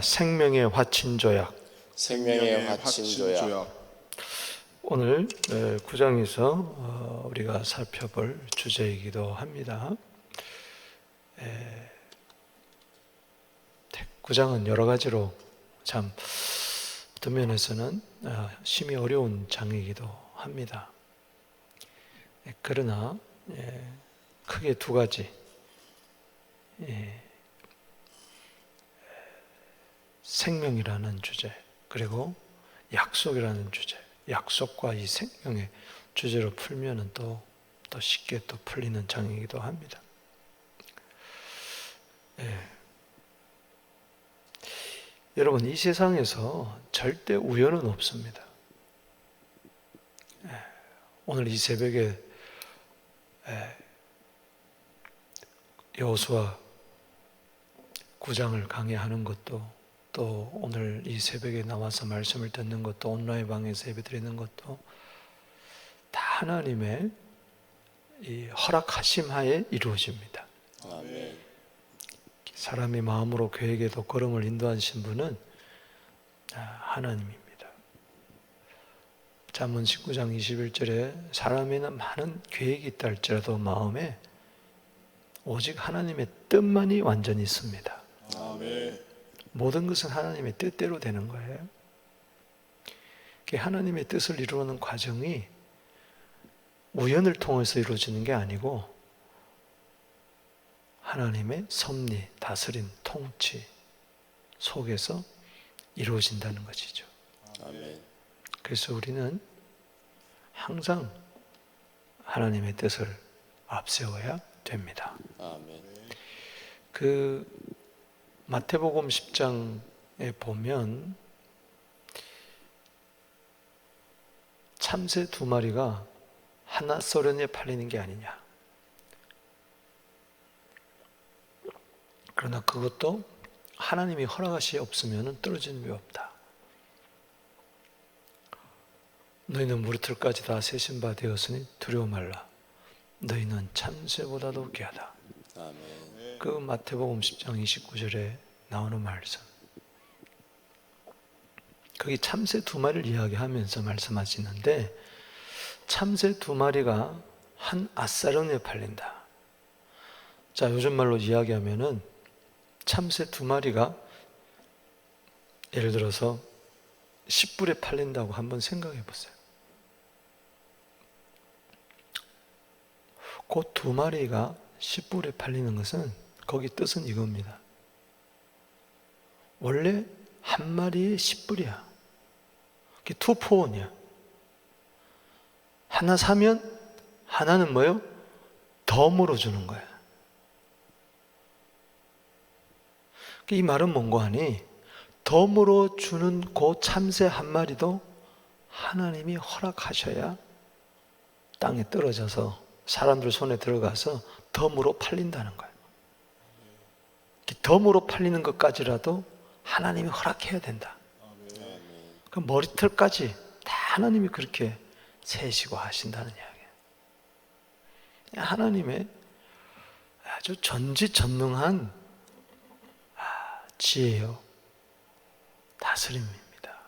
생명의 화친조약. 생명의 화친조약. 오늘 9장에서 우리가 살펴볼 주제이기도 합니다. 9장은 여러 가지로 참 어떤 면에서는 심히 어려운 장이기도 합니다. 그러나 크게 두 가지, 생명이라는 주제, 그리고 약속이라는 주제, 약속과 이 생명의 주제로 풀면은 또 쉽게 또 풀리는 장이기도 합니다. 여러분, 이 세상에서 절대 우연은 없습니다. 오늘 이 새벽에 여호수아 9장을 강의하는 것도, 또 오늘 이 새벽에 나와서 말씀을 듣는 것도, 온라인 방에서 예배드리는 것도 다 하나님의 이 허락하심 하에 이루어집니다. 아멘. 사람이 마음으로 그에게도 걸음을 인도하신 분은 하나님입니다. 잠언 19장 21절에 사람에는 많은 계획이 있다 할지라도 마음에 오직 하나님의 뜻만이 완전히 있습니다. 아멘. 모든 것은 하나님의 뜻대로 되는 거예요. 하나님의 뜻을 이루는 과정이 우연을 통해서 이루어지는 게 아니고 하나님의 섭리, 다스림, 통치 속에서 이루어진다는 것이죠. 아멘. 그래서 우리는 항상 하나님의 뜻을 앞세워야 됩니다. 아멘. 마태복음 10장에 보면 참새 2마리가 하나 소련에 팔리는 게 아니냐. 그러나 그것도 하나님이 허락하시 없으면 떨어지는 게 없다. 너희는 무리틀까지 다 세신 바 되었으니 두려워 말라. 너희는 참새보다도 귀하다. 아멘. 그 마태복음 10장 29절에 나오는 말씀. 거기 참새 2마리를 이야기하면서 말씀하시는데, 참새 2마리가 한 아사론에 팔린다. 자, 요즘 말로 이야기하면은 참새 2마리가 예를 들어서 10불에 팔린다고 한번 생각해 보세요. 그 2마리가 10불에 팔리는 것은, 거기 뜻은 이겁니다. 원래 한 마리에 10불이야. 그게 2포원이야. 하나 사면 하나는 뭐요? 덤으로 주는 거야. 이 말은 뭔고 하니, 덤으로 주는 그 참새 한 마리도 하나님이 허락하셔야 땅에 떨어져서 사람들 손에 들어가서 덤으로 팔린다는 거예요. 덤으로 팔리는 것까지라도 하나님이 허락해야 된다. 그 머리털까지 다 하나님이 그렇게 세시고 하신다는 이야기예요. 하나님의 아주 전지전능한 지혜요, 다스림입니다.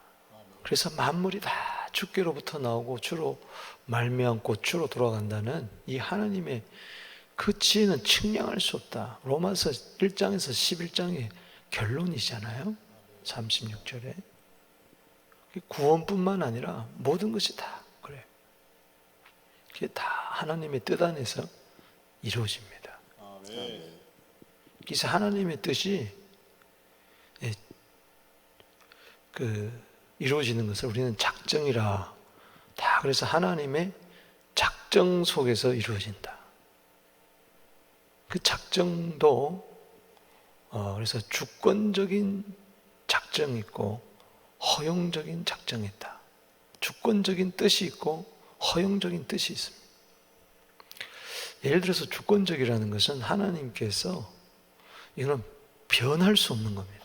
그래서 만물이 다 주께로부터 나오고 주로 말미암고 주로 돌아간다는 이 하나님의 그 지혜는 측량할 수 없다. 로마서 1장에서 11장의 결론이잖아요. 36절에. 구원뿐만 아니라 모든 것이 다 그래요. 그게 다 하나님의 뜻 안에서 이루어집니다. 아멘. 그래서 하나님의 뜻이 이루어지는 것을 우리는 작정이라, 다 그래서 하나님의 작정 속에서 이루어진다. 그 작정도 그래서 주권적인 작정이 있고 허용적인 작정이 있다. 주권적인 뜻이 있고 허용적인 뜻이 있습니다. 예를 들어서 주권적이라는 것은 하나님께서 이거는 변할 수 없는 겁니다.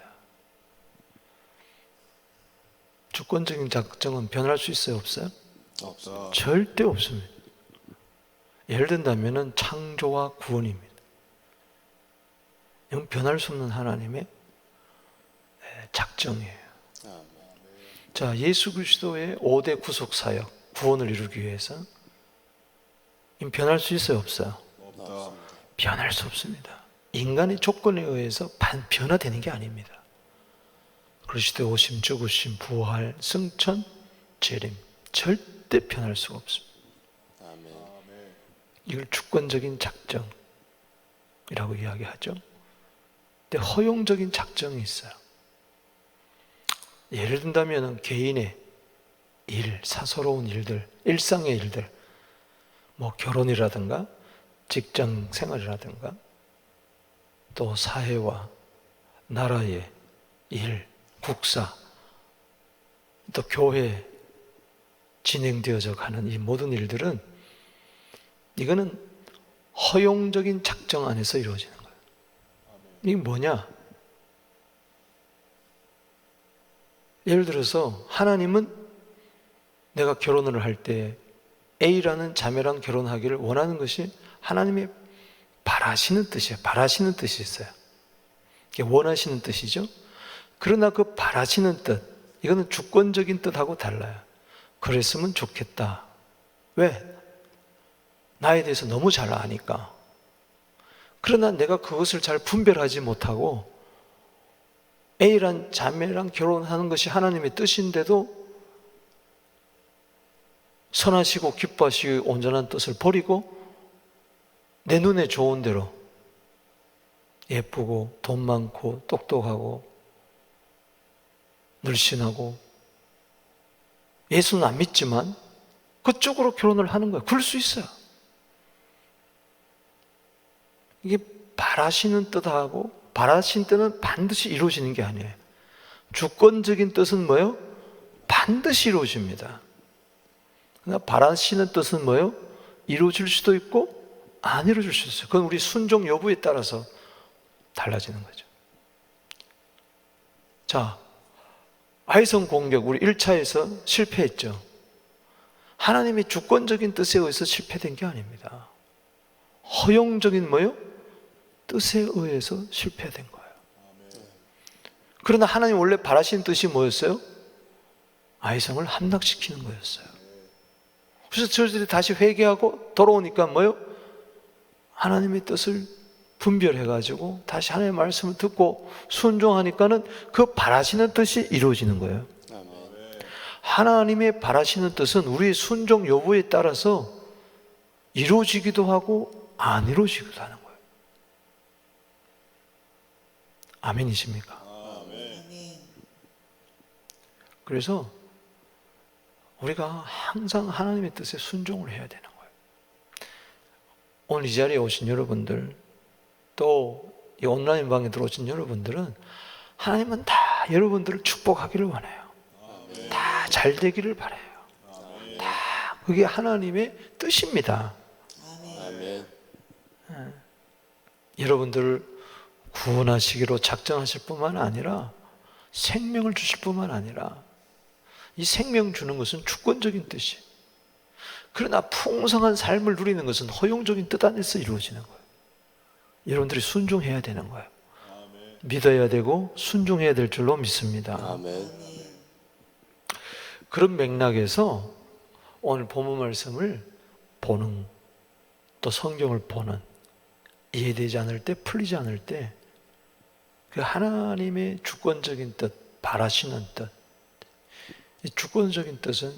주권적인 작정은 변할 수 있어요, 없어요? 없다. 절대 없습니다. 예를 든다면 창조와 구원입니다. 이건 변할 수 없는 하나님의 작정이에요. 아멘. 자, 예수 그리스도의 5대 구속 사역, 구원을 이루기 위해서 변할 수 있어요, 없어요? 없다. 변할 수 없습니다. 인간의 조건에 의해서 변화되는 게 아닙니다. 그리스도의 오심, 죽으심, 부활, 승천, 재림, 절대 변할 수가 없습니다. 아멘. 이걸 주권적인 작정이라고 이야기하죠. 근데 허용적인 작정이 있어요. 예를 든다면 개인의 일, 사소로운 일들, 일상의 일들, 뭐 결혼이라든가 직장 생활이라든가 또 사회와 나라의 일, 국사, 또 교회 진행되어져 가는 이 모든 일들은 이거는 허용적인 작정 안에서 이루어지는 거예요. 이게 뭐냐? 예를 들어서 하나님은 내가 결혼을 할 때 A라는 자매랑 결혼하기를 원하는 것이 하나님이 바라시는 뜻이에요. 바라시는 뜻이 있어요. 이게 원하시는 뜻이죠. 그러나 그 바라시는 뜻, 이거는 주권적인 뜻하고 달라요. 그랬으면 좋겠다. 왜? 나에 대해서 너무 잘 아니까. 그러나 내가 그것을 잘 분별하지 못하고 A란 자매랑 결혼하는 것이 하나님의 뜻인데도 선하시고 기뻐하시고 온전한 뜻을 버리고 내 눈에 좋은 대로 예쁘고 돈 많고 똑똑하고 늘씬하고 예수는 안 믿지만 그쪽으로 결혼을 하는 거예요. 그럴 수 있어요. 이게 바라시는 뜻하고 바라신 뜻은 반드시 이루어지는 게 아니에요. 주권적인 뜻은 뭐예요? 반드시 이루어집니다. 그러나 바라시는 뜻은 뭐예요? 이루어질 수도 있고 안 이루어질 수도 있어요. 그건 우리 순종 여부에 따라서 달라지는 거죠. 자, 아이성 공격 우리 1차에서 실패했죠. 하나님의 주권적인 뜻에 의해서 실패된 게 아닙니다. 허용적인 뭐예요? 뜻에 의해서 실패된 거예요. 그러나 하나님 원래 바라시는 뜻이 뭐였어요? 아이성을 함락시키는 거였어요. 그래서 저들이 다시 회개하고 돌아오니까 뭐예요? 하나님의 뜻을 분별해가지고 다시 하나님의 말씀을 듣고 순종하니까는 그 바라시는 뜻이 이루어지는 거예요. 아멘. 하나님의 바라시는 뜻은 우리의 순종 여부에 따라서 이루어지기도 하고 안 이루어지기도 하는 거예요. 아멘이십니까? 그래서 우리가 항상 하나님의 뜻에 순종을 해야 되는 거예요. 오늘 이 자리에 오신 여러분들, 또 이 온라인 방에 들어오신 여러분들은 하나님은 다 여러분들을 축복하기를 원해요. 다 잘 되기를 바라요. 다 그게 하나님의 뜻입니다. 아멘. 여러분들을 구원하시기로 작정하실 뿐만 아니라 생명을 주실 뿐만 아니라 이 생명 주는 것은 주권적인 뜻이에요. 그러나 풍성한 삶을 누리는 것은 허용적인 뜻 안에서 이루어지는 거예요. 여러분들이 순종해야 되는 거예요. 믿어야 되고 순종해야 될 줄로 믿습니다. 아멘. 그런 맥락에서 오늘 본문 말씀을 보는, 또 성경을 보는, 이해되지 않을 때, 풀리지 않을 때 그 하나님의 주권적인 뜻, 바라시는 뜻, 이 주권적인 뜻은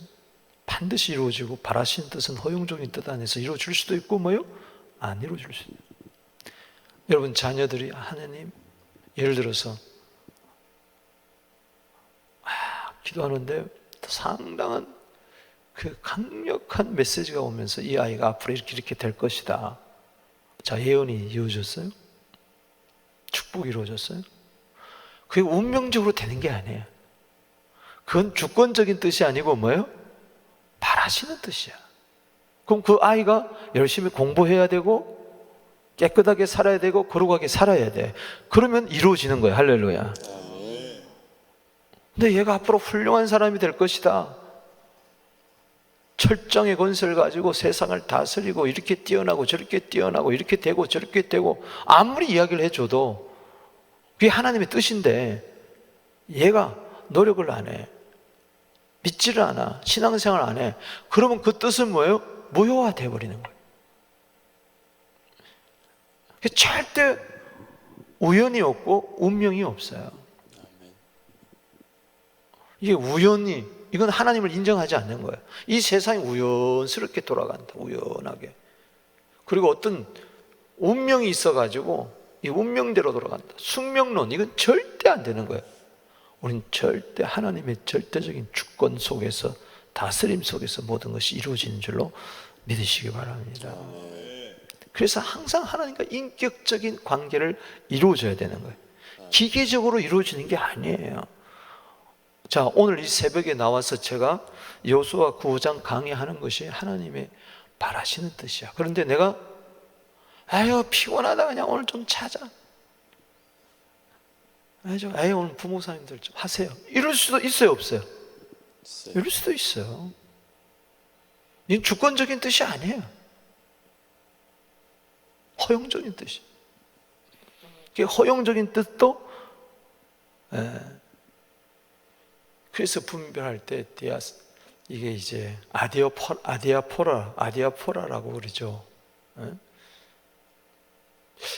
반드시 이루어지고 바라시는 뜻은 허용적인 뜻 안에서 이루어질 수도 있고 뭐요? 안 이루어질 수도 있어요. 여러분 자녀들이 하나님, 예를 들어서 기도하는데 상당한 그 강력한 메시지가 오면서 이 아이가 앞으로 이렇게 될 것이다. 자, 예언이 이루어졌어요? 축복이 이루어졌어요? 그게 운명적으로 되는 게 아니에요. 그건 주권적인 뜻이 아니고 뭐예요? 바라시는 뜻이야. 그럼 그 아이가 열심히 공부해야 되고 깨끗하게 살아야 되고 거룩하게 살아야 돼. 그러면 이루어지는 거예요. 할렐루야. 근데 얘가 앞으로 훌륭한 사람이 될 것이다. 철정의 권세를 가지고 세상을 다스리고 이렇게 뛰어나고 저렇게 뛰어나고 이렇게 되고 저렇게 되고 아무리 이야기를 해줘도 그게 하나님의 뜻인데 얘가 노력을 안 해, 믿지를 않아, 신앙생활 안 해, 그러면 그 뜻은 뭐예요? 무효화되어 버리는 거예요. 절대 우연이 없고 운명이 없어요. 이게 우연히, 이건 하나님을 인정하지 않는 거예요. 이 세상이 우연스럽게 돌아간다, 우연하게. 그리고 어떤 운명이 있어가지고 이 운명대로 돌아간다. 숙명론, 이건 절대 안 되는 거예요. 우린 절대 하나님의 절대적인 주권 속에서, 다스림 속에서 모든 것이 이루어지는 줄로 믿으시기 바랍니다. 그래서 항상 하나님과 인격적인 관계를 이루어져야 되는 거예요. 기계적으로 이루어지는 게 아니에요. 자, 오늘 이 새벽에 나와서 제가 여호수아 9장 강의하는 것이 하나님의 바라시는 뜻이야. 그런데 내가 아유 피곤하다, 그냥 오늘 좀 자자, 아유 오늘 부목사님들 좀 하세요, 이럴 수도 있어요, 없어요? 이럴 수도 있어요. 이건 주권적인 뜻이 아니에요. 허용적인 뜻이. 허용적인 뜻도 그래서 분별할 때 이게 이제 아디아포라라고 그러죠.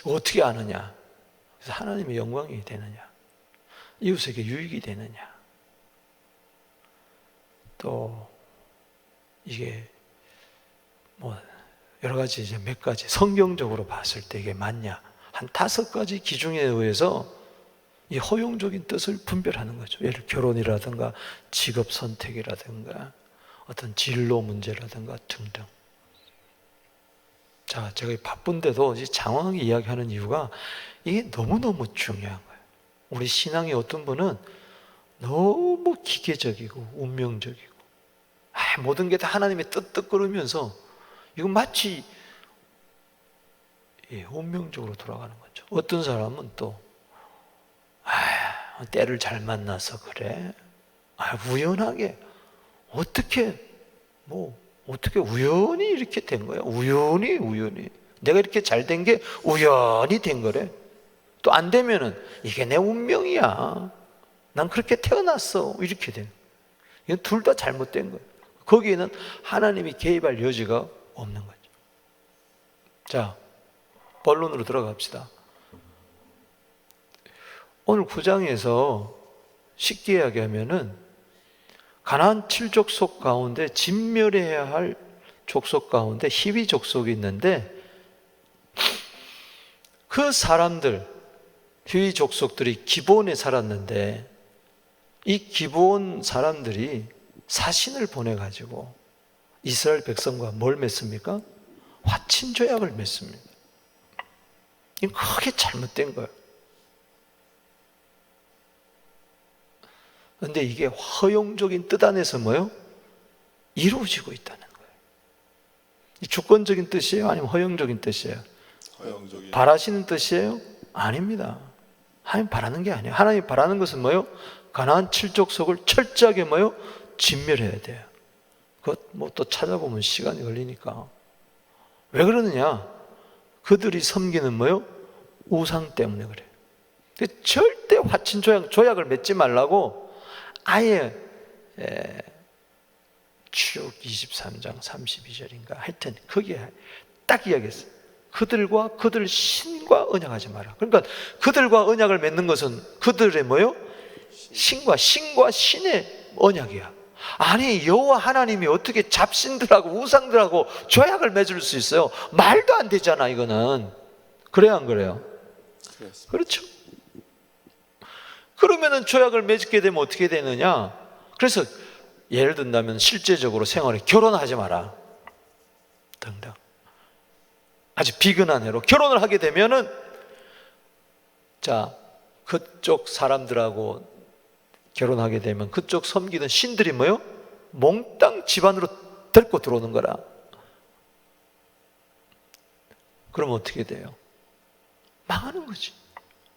어떻게 아느냐? 그래서 하나님의 영광이 되느냐, 이웃에게 유익이 되느냐, 또 이게 뭐 여러 가지, 이제 몇 가지 성경적으로 봤을 때 이게 맞냐, 한 5가지 기준에 의해서 이 허용적인 뜻을 분별하는 거죠. 예를 들어 결혼이라든가 직업 선택이라든가 어떤 진로 문제라든가 등등. 자, 제가 바쁜데도 장황하게 이야기하는 이유가 이게 너무너무 중요한 거예요. 우리 신앙의 어떤 분은 너무 기계적이고 운명적이고 모든 게 다 하나님의 뜻거리면서 이건 마치 운명적으로 돌아가는 거죠. 어떤 사람은 또 때를 잘 만나서 그래, 우연하게 어떻게 우연히 이렇게 된 거야. 우연히 내가 이렇게 잘 된 게 우연히 된 거래. 또 안 되면은 이게 내 운명이야, 난 그렇게 태어났어, 이렇게 된. 이건 둘 다 잘못된 거예요. 거기에는 하나님이 개입할 여지가 없는 거죠. 자, 본론으로 들어갑시다. 오늘 9장에서 쉽게 이야기하면은 가나안 7족속 가운데 진멸해야 할 족속 가운데 히위 족속이 있는데, 그 사람들, 히위 족속들이 기브온에 살았는데, 이 기브온 사람들이 사신을 보내가지고 이스라엘 백성과 뭘 맺습니까? 화친 조약을 맺습니다. 이건 크게 잘못된 거예요. 그런데 이게 허용적인 뜻 안에서 뭐예요? 이루어지고 있다는 거예요. 이 주권적인 뜻이에요? 아니면 허용적인 뜻이에요? 허용적인. 바라시는 뜻이에요? 아닙니다. 하나님 바라는 게 아니에요. 하나님 바라는 것은 뭐예요? 가나안 7족속을 철저하게 뭐예요? 진멸해야 돼요. 그것 뭐 또 찾아보면 시간이 걸리니까. 왜 그러느냐? 그들이 섬기는 뭐예요? 우상 때문에 그래요. 절대 화친 조약을 맺지 말라고 아예 출애굽 23장 32절인가 하여튼 거기에 딱 이야기했어요. 그들과 그들 신과 언약하지 마라. 그러니까 그들과 언약을 맺는 것은 그들의 뭐예요? 신과 신의 언약이야. 아니, 여호와 하나님이 어떻게 잡신들하고 우상들하고 조약을 맺을 수 있어요? 말도 안 되잖아, 이거는. 그래요, 안 그래요? 그렇죠. 그러면은 조약을 맺게 되면 어떻게 되느냐? 그래서 예를 든다면 실제적으로 생활에 결혼하지 마라 등등. 아주 비근한 예로 결혼을 하게 되면은, 자, 그쪽 사람들하고 결혼하게 되면 그쪽 섬기는 신들이 뭐요? 몽땅 집안으로 데리고 들어오는 거라. 그러면 어떻게 돼요? 망하는 거지.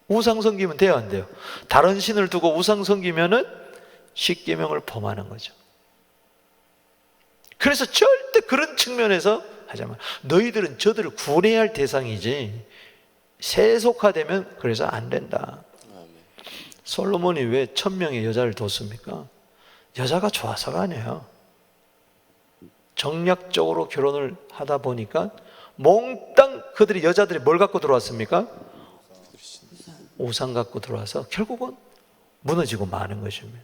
우상 섬기면 돼요, 안 돼요? 다른 신을 두고 우상 섬기면은 십계명을 범하는 거죠. 그래서 절대 그런 측면에서 하자면 너희들은 저들을 구원해야 할 대상이지 세속화되면 그래서 안 된다. 솔로몬이 왜 1000명의 여자를 뒀습니까? 여자가 좋아서가 아니에요. 정략적으로 결혼을 하다 보니까 몽땅 그들이 여자들이 뭘 갖고 들어왔습니까? 우상 갖고 들어와서 결국은 무너지고 마는 것입니다.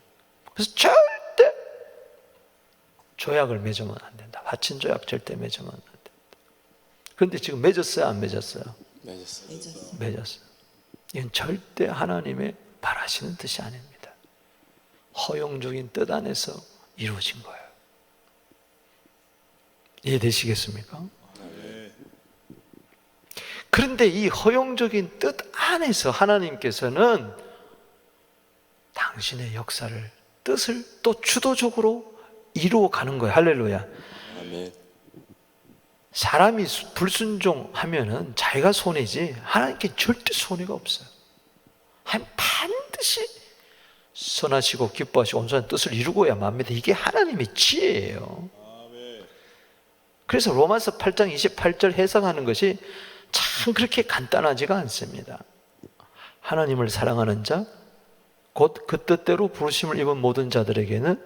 그래서 절대 조약을 맺으면 안 된다. 화친 조약 절대 맺으면 안 된다. 그런데 지금 맺었어요, 안 맺었어요? 맺었어요. 맺었어요. 이건 절대 하나님의 바라시는 뜻이 아닙니다. 허용적인 뜻 안에서 이루어진 거예요. 이해되시겠습니까? 그런데 이 허용적인 뜻 안에서 하나님께서는 당신의 역사를, 뜻을 또 주도적으로 이루어 가는 거예요. 할렐루야. 아멘. 사람이 불순종하면은 자기가 손해지 하나님께 절대 손해가 없어요. 반드시 선하시고 기뻐하시고 온전한 뜻을 이루고야 맙니다. 이게 하나님의 지혜예요. 그래서 로마서 8장 28절 해석하는 것이 참 그렇게 간단하지가 않습니다. 하나님을 사랑하는 자, 곧 그 뜻대로 부르심을 입은 모든 자들에게는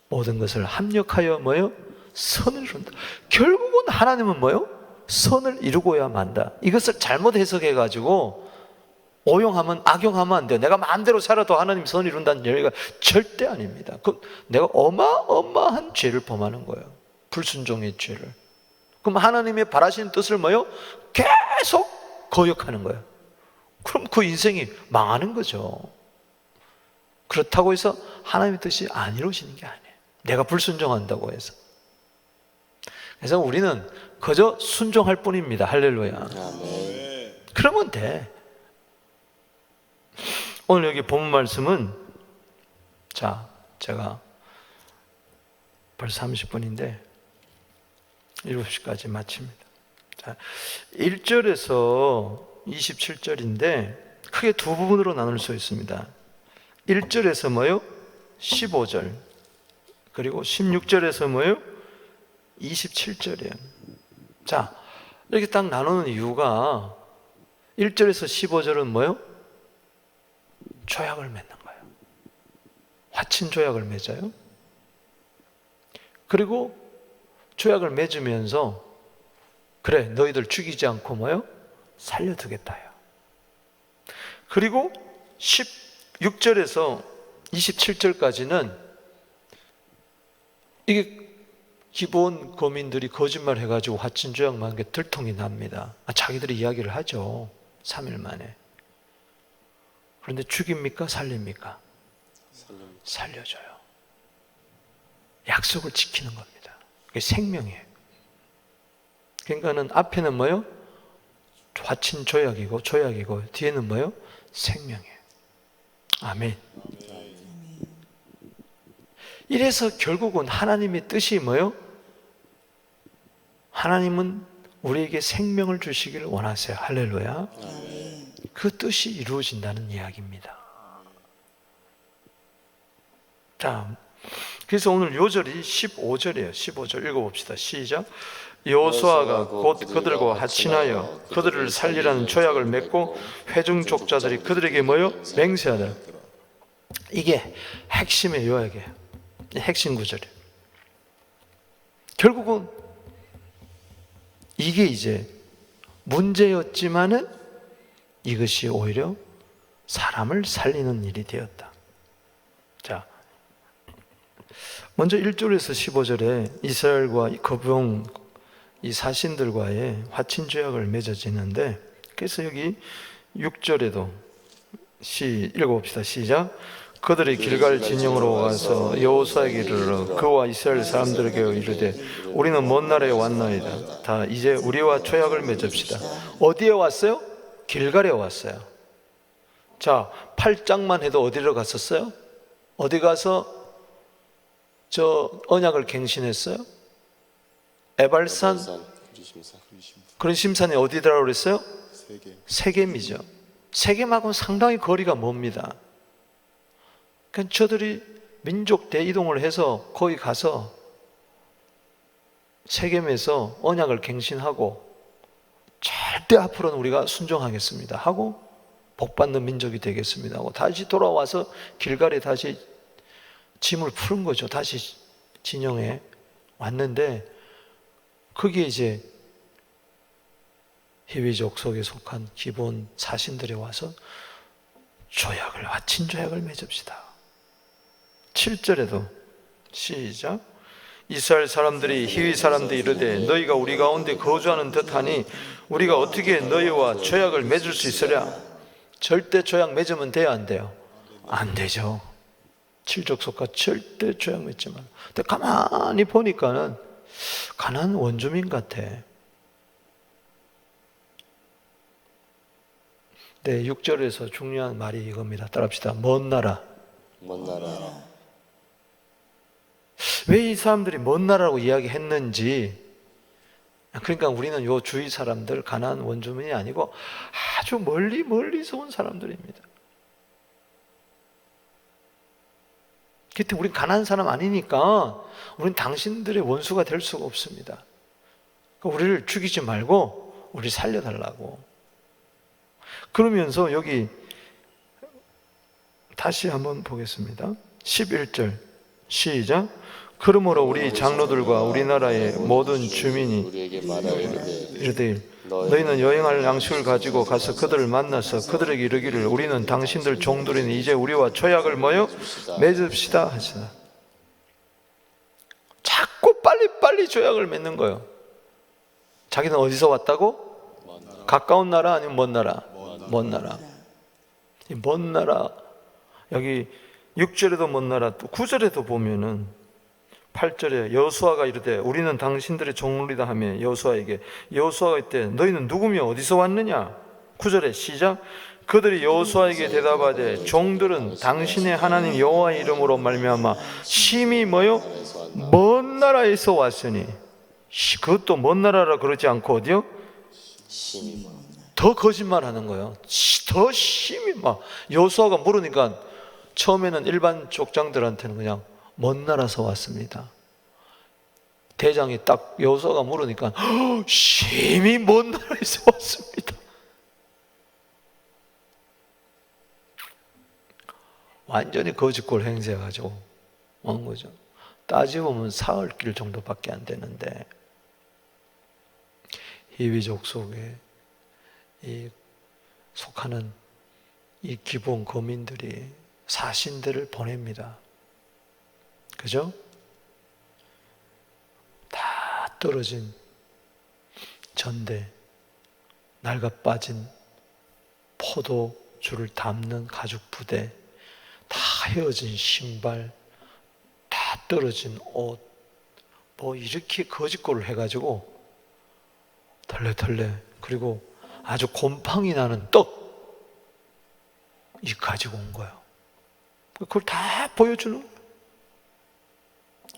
모든 것을 합력하여 뭐요? 선을 이룬다. 결국은 하나님은 뭐요? 선을 이루고야 만다. 이것을 잘못 해석해가지고 오용하면, 악용하면 안 돼요. 내가 마음대로 살아도 하나님 선을 이룬다는 얘기가 절대 아닙니다. 내가 어마어마한 죄를 범하는 거예요. 불순종의 죄를. 그럼 하나님의 바라시는 뜻을 뭐요? 계속 거역하는 거예요. 그럼 그 인생이 망하는 거죠. 그렇다고 해서 하나님의 뜻이 안 이루어지는 게 아니에요. 내가 불순종한다고 해서. 그래서 우리는 그저 순종할 뿐입니다. 할렐루야. 아멘. 그러면 돼. 오늘 여기 본 말씀은, 자, 제가 벌써 30분인데 7시까지 마칩니다. 자, 1절에서 27절인데 크게 두 부분으로 나눌 수 있습니다. 1절에서 뭐요? 15절. 그리고 16절에서 뭐요? 27절이에요. 자, 이렇게 딱 나누는 이유가 1절에서 15절은 뭐요? 조약을 맺는 거예요. 화친 조약을 맺어요. 그리고 조약을 맺으면서 그래, 너희들 죽이지 않고 뭐요? 살려두겠다요. 그리고 16절에서 27절까지는 이게 기본 거민들이 거짓말 해가지고 화친 조약만 게 들통이 납니다. 자기들이 이야기를 하죠. 3일 만에. 그런데 죽입니까? 살립니까? 살려줘요. 약속을 지키는 겁니다. 그게 생명이에요. 그러니까는 앞에는 뭐요? 화친 조약이고 뒤에는 뭐요? 생명이에요. 아멘. 이래서 결국은 하나님의 뜻이 뭐요? 하나님은 우리에게 생명을 주시기를 원하세요. 할렐루야. 그 뜻이 이루어진다는 이야기입니다. 자, 그래서 오늘 요절이 15절이에요. 15절 읽어봅시다. 시작. 여호수아가 곧 그들과 합친하여 그들을 살리라는 조약을 맺고 회중족자들이 그들에게 뭐요? 맹세하더라. 이게 핵심의 요약이에요. 핵심 구절이에요. 결국은 이게 이제 문제였지만은 이것이 오히려 사람을 살리는 일이 되었다. 자, 먼저 1절에서 15절에 이스라엘과 거병 이 사신들과의 화친 조약을 맺어지는데, 그래서 여기 6절에도 읽어봅시다. 시작. 그들이 길갈 진영으로 와서 여호수아에게 이르러 그와 이스라엘 사람들에게 이르되 우리는 먼 나라에 왔나이다. 다 이제 우리와 조약을 맺읍시다. 어디에 왔어요? 길갈에 왔어요. 자, 8장만 해도 어디로 갔었어요? 어디 가서 저 언약을 갱신했어요? 에발산 그리심산이 어디더라고 그랬어요? 세겜이죠. 세겜하고는 상당히 거리가 멉니다. 그러니까 저들이 민족 대이동을 해서 거기 가서 세겜에서 언약을 갱신하고 절대 앞으로는 우리가 순종하겠습니다 하고 복받는 민족이 되겠습니다 하고 다시 돌아와서 길갈에 다시 짐을 푸른 거죠. 다시 진영에 왔는데 거기에 이제 히위족 속에 속한 기본 사신들이 와서 조약을, 화친 조약을 맺읍시다. 7절에도 시작. 이스라엘 사람들이 히위 사람들이 이르되 너희가 우리 가운데 거주하는 듯하니 우리가 어떻게 너희와 조약을 맺을 수 있으랴? 절대 조약 맺으면 돼요, 안 돼요? 안 되죠. 칠족속과 절대 조약 맺지 마. 근데 가만히 보니까는 가나안 원주민 같아. 네, 6절에서 중요한 말이 이겁니다. 따라합시다. 먼 나라. 먼 나라. 왜 이 사람들이 먼 나라라고 이야기했는지, 그러니까 우리는 요 주위 사람들, 가나안 원주민이 아니고 아주 멀리서 온 사람들입니다. 그때 우린 가나안 사람 아니니까 우린 당신들의 원수가 될 수가 없습니다. 그러니까 우리를 죽이지 말고 우리 살려달라고. 그러면서 여기 다시 한번 보겠습니다. 11절 시작. 그러므로 우리 장로들과 우리나라의 모든 주민이 우리에게 말하여 이르되 너희는 여행할 양식을 가지고 가서 그들을 만나서 그들에게 이르기를 우리는 당신들 종들이니 이제 우리와 조약을 뭐요? 맺읍시다 하시나. 자꾸 빨리 조약을 맺는 거예요. 자기는 어디서 왔다고? 가까운 나라 아니면 먼 나라? 먼 나라. 이 먼 나라, 여기 6절에도 먼 나라, 또 9절에도 보면은 8절에 여호수아가 이르되 우리는 당신들의 종들이다 하며 여호수아에게 여호수아가 이때 너희는 누구며 어디서 왔느냐? 9절에 시작. 그들이 여호수아에게 대답하되 종들은 당신의 하나님 여호와의 이름으로 말미암아 심히 뭐요? 먼 나라에서 왔으니. 그것도 먼 나라라 그러지 않고 어디요? 심히 더 거짓말하는 거예요. 더 심히 막 여호수아가 물으니까 처음에는 일반 족장들한테는 그냥 먼 나라에서 왔습니다. 대장이 딱 여호수아가 물으니까 심히 먼 나라에서 왔습니다. 완전히 거짓골 행세해가지고 온 거죠. 따지고 보면 사흘길 정도밖에 안 되는데 히위족 속에 이 속하는 이 기본 거민들이 사신들을 보냅니다. 그죠? 다 떨어진 전대, 낡아 빠진 포도주를 담는 가죽 부대, 다 헤어진 신발, 다 떨어진 옷, 뭐 이렇게 거짓골을 해가지고 털레털레, 그리고 아주 곰팡이 나는 떡 이 가지고 온 거예요. 그걸 다 보여주는 거예요.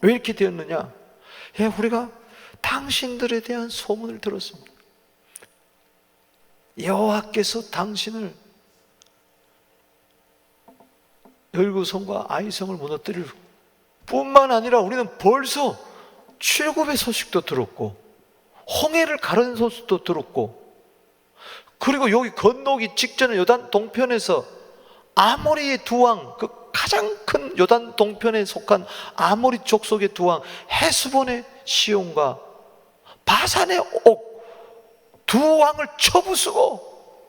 왜 이렇게 되었느냐? 예, 우리가 당신들에 대한 소문을 들었습니다. 여호와께서 당신을 열구성과 아이성을 무너뜨릴 뿐만 아니라 우리는 벌써 출굽의 소식도 들었고 홍해를 가르는 소식도 들었고, 그리고 여기 건너기 직전에 요단 동편에서 아모리의 두 왕, 그 가장 큰 요단 동편에 속한 아모리 족속의 두 왕, 헤스본의 시온과 바산의 옥 두 왕을 쳐부수고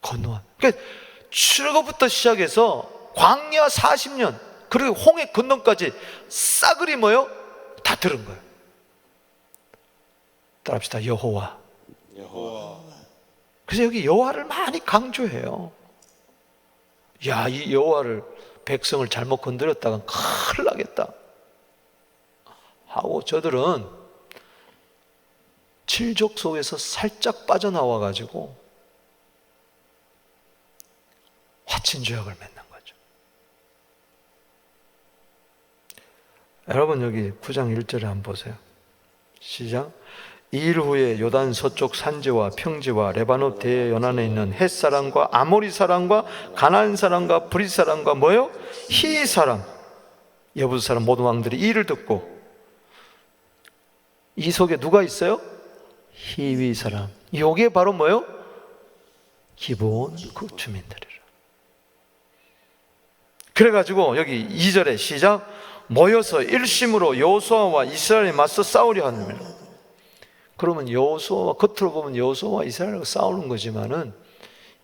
건너와. 그러니까 출애굽부터 시작해서 광야 40년 그리고 홍해 건너까지 싸그리 뭐요? 다 들은 거예요. 따라합시다. 여호와. 그래서 여기 여호와를 많이 강조해요. 야, 이 여호와를 백성을 잘못 건드렸다간 큰일 나겠다 하고 저들은 칠족 속에서 살짝 빠져나와 가지고 화친 조약을 맺는 거죠. 여러분 여기 9장 1절에 한번 보세요. 시작. 이일 후에 요단 서쪽 산지와 평지와 레바논 대연안에 있는 헷 사람과 아모리 사람과 가나안 사람과 브릿 사람과 뭐요? 히 사람, 여부스 사람 모든 왕들이 이 일을 듣고, 이 속에 누가 있어요? 히위 사람. 이게 바로 뭐요? 기브온 그 주민들이라. 그래가지고 여기 2절에 시작. 모여서 일심으로 여호수아와 이스라엘에 맞서 싸우려 하느니라. 그러면 여호수아와, 겉으로 보면 여호수아와 이스라엘과 싸우는 거지만은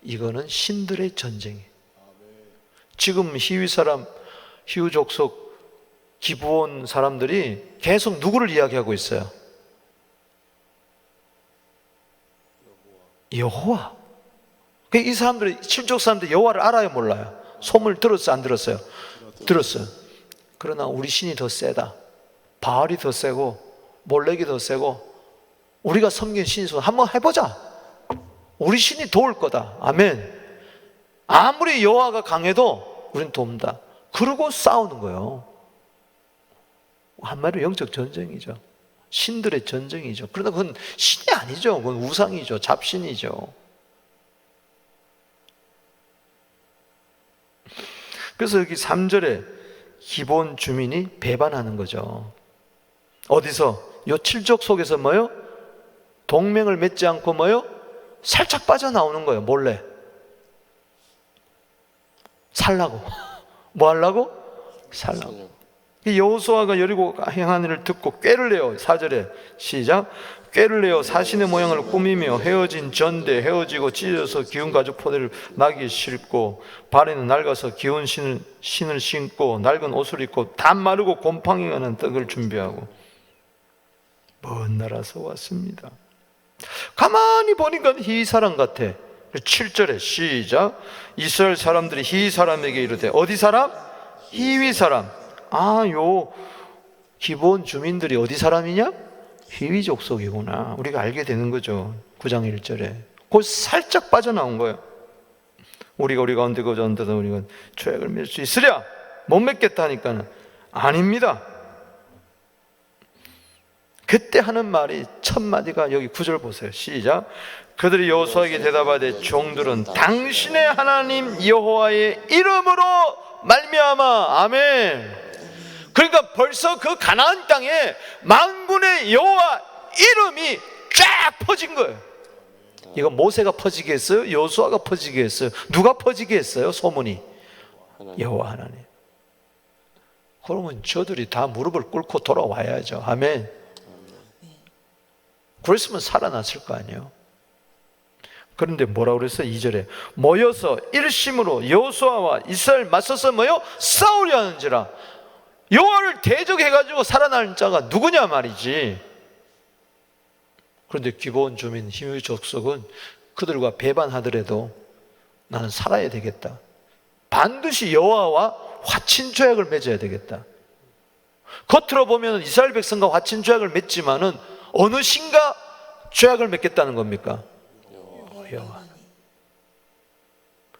이거는 신들의 전쟁이에요. 지금 히위 사람, 히위 족속 기브온 사람들이 계속 누구를 이야기하고 있어요? 여호와. 이 사람들이, 칠족 사람들이 여호와를 알아요, 몰라요? 소문을 들었어요, 안 들었어요? 들었어요. 그러나 우리 신이 더 세다. 바알이 더 세고 몰렉이 더 세고 우리가 섬긴 신이 한번 해보자. 우리 신이 도울 거다. 아멘. 아무리 여호와가 강해도 우린 돕니다. 그러고 싸우는 거예요. 한마디로 영적 전쟁이죠. 신들의 전쟁이죠. 그러나 그건 신이 아니죠. 그건 우상이죠. 잡신이죠. 그래서 여기 3절에 기본 주민이 배반하는 거죠. 어디서? 요 칠족 속에서 뭐요? 동맹을 맺지 않고 뭐요? 살짝 빠져나오는 거예요. 몰래. 살라고. 뭐 하려고? 살라고. 여호수아가 여리고 행한 일을 듣고 꾀를 내어 4절에 시작. 꾀를 내어 사신의 모양을 꾸미며 헤어진 전대 헤어지고 찢어서 기운 가죽 포대를 나기 싣고 발에는 낡아서 기운 신을 신고 낡은 옷을 입고 단 마르고 곰팡이 가는 떡을 준비하고 먼 나라에서 왔습니다. 가만히 보니까 히위 사람 같아. 7절에 시작. 이스라엘 사람들이 히위 사람에게 이르되 어디 사람? 히위 사람. 요 기본 주민들이 어디 사람이냐? 히위 족속이구나. 우리가 알게 되는 거죠. 9장 1절에. 곧 살짝 빠져나온 거예요. 우리 가운데 거주한다도 우리가 죄악을 맺을 수 있으랴? 못 맺겠다 하니까는 아닙니다. 그때 하는 말이 첫 마디가 여기 9절 보세요. 시작. 그들이 여호수아에게 대답하되 종들은 당신의 하나님 여호와의 이름으로 말미암아. 아멘. 그러니까 벌써 그 가나안 땅에 만군의 여호와 이름이 쫙 퍼진 거예요. 이거 모세가 퍼지게 했어요? 여호수아가 퍼지게 했어요? 누가 퍼지게 했어요? 소문이 여호와 하나님. 그러면 저들이 다 무릎을 꿇고 돌아와야죠. 아멘. 그랬으면 살아났을 거 아니에요. 그런데 뭐라고 그랬어요? 2절에 모여서 일심으로 여호수아와 이스라엘 맞서서 뭐요? 싸우려 하는지라. 여호와를 대적해가지고 살아날 자가 누구냐 말이지. 그런데 기본 주민 히위 족속은 그들과 배반하더라도 나는 살아야 되겠다. 반드시 여호와와 화친 조약을 맺어야 되겠다. 겉으로 보면 이스라엘 백성과 화친 조약을 맺지만은 어느 신과 조약을 맺겠다는 겁니까? 여호와.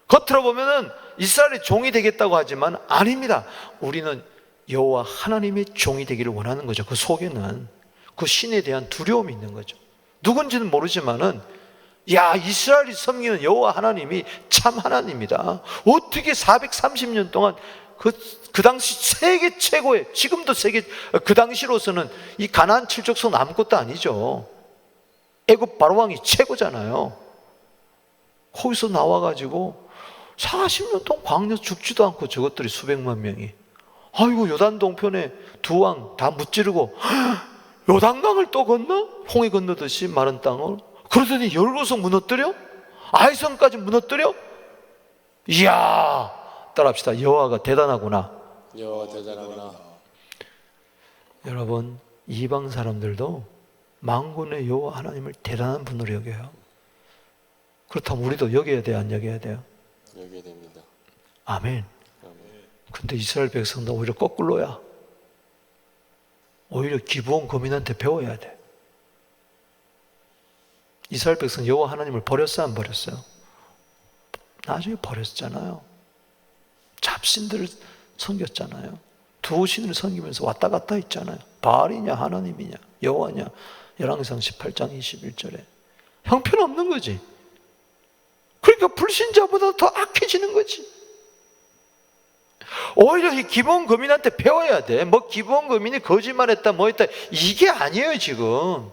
겉으로 보면은 이스라엘의 종이 되겠다고 하지만 아닙니다. 우리는 여호와 하나님의 종이 되기를 원하는 거죠. 그 속에는 그 신에 대한 두려움이 있는 거죠. 누군지는 모르지만은 이스라엘이 섬기는 여호와 하나님이 참 하나님이다. 어떻게 430년 동안 그 당시 세계 최고의, 지금도 그 당시로서는 이 가나안 칠족속은 아무것도 아니죠. 애굽 바로왕이 최고잖아요. 거기서 나와가지고 40년 동안 광야 죽지도 않고 저것들이 수백만 명이, 아이고 요단 동편에 두 왕 다 무찌르고 요단강을 또 건너? 홍해 건너듯이 마른 땅을. 그러더니 여리고성 무너뜨려? 아이성까지 무너뜨려? 이야, 따라합시다. 여호와가 대단하구나. 여호와 대단하구나. 여러분, 이방 사람들도 만군의 여호와 하나님을 대단한 분으로 여겨요. 그렇다면 우리도 여겨야 돼요, 안 여겨야 돼요? 여기에 됩니다. 아멘. 아멘. 근데 이스라엘 백성도 오히려 거꾸로야. 오히려 기브온 거민한테 배워야 돼. 이스라엘 백성 여호와 하나님을 버렸어요, 안 버렸어요? 나중에 버렸잖아요. 잡신들을 섬겼잖아요. 두 신을 섬기면서 왔다 갔다 했잖아요. 바알이냐 하나님이냐 여호와냐. 열왕기상 18장 21절에 형편없는 거지. 그러니까 불신자보다 더 악해지는 거지. 오히려 이 기본 거민한테 배워야 돼. 뭐 기본 거민이 거짓말했다 뭐 했다 이게 아니에요. 지금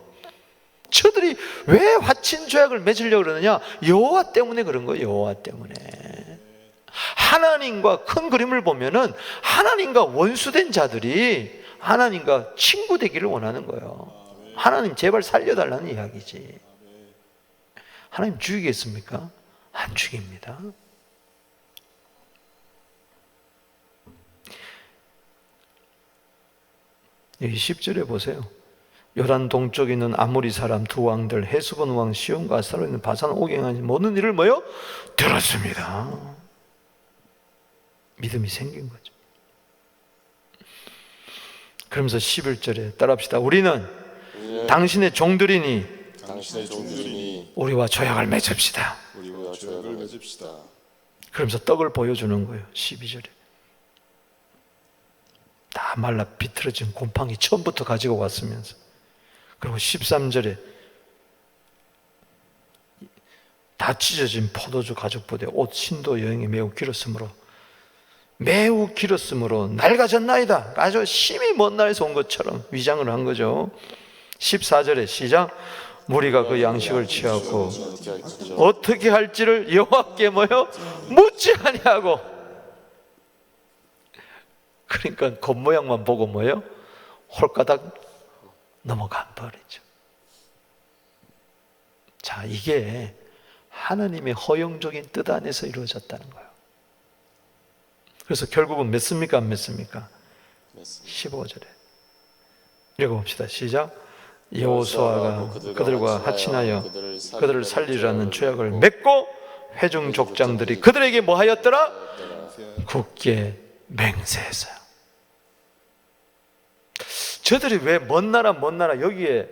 저들이 왜 화친 조약을 맺으려고 그러느냐? 여호와 때문에 그런 거예요. 여호와 때문에. 하나님과 큰 그림을 보면은 하나님과 원수된 자들이 하나님과 친구 되기를 원하는 거예요. 하나님 제발 살려달라는 이야기지. 하나님 죽이겠습니까? 안 죽입니다. 여기 10절에 보세요. 요단 동쪽에 있는 아모리 사람 두 왕들 헤스본 왕 시온과 아사로 있는 바산 오경한 모든 일을 뭐요? 들었습니다. 믿음이 생긴 거죠. 그러면서 11절에 따라합시다. 우리는 당신의 종들이니 우리와 조약을 맺읍시다. 우리와 조약을 맺읍시다. 그러면서 떡을 보여주는 거예요. 12절에 다 말라 비틀어진 곰팡이 처음부터 가지고 왔으면서, 그리고 13절에 다 찢어진 포도주 가죽 부대 옷 신도 여행이 매우 길었으므로 낡아졌나이다. 아주 심히 먼 나라에서 온 것처럼 위장을 한 거죠. 14절에 시작. 무리가 그 양식을 취하고 어떻게 할지를 여호와께 뭐요? 묻지 아니하고. 그러니까 겉모양만 보고 뭐요? 홀가닥 넘어가 버리죠. 자, 이게 하나님의 허용적인 뜻 안에서 이루어졌다는 거예요. 그래서 결국은 맺습니까? 안 맺습니까? 15절에 읽어봅시다. 시작. 여호수아가 그들과 합친하여 그들을 살리라는 조약을 맺고 회중 족장들이 그들에게 뭐 하였더라? 굳게 맹세했어요. 저들이 왜 먼 나라 여기에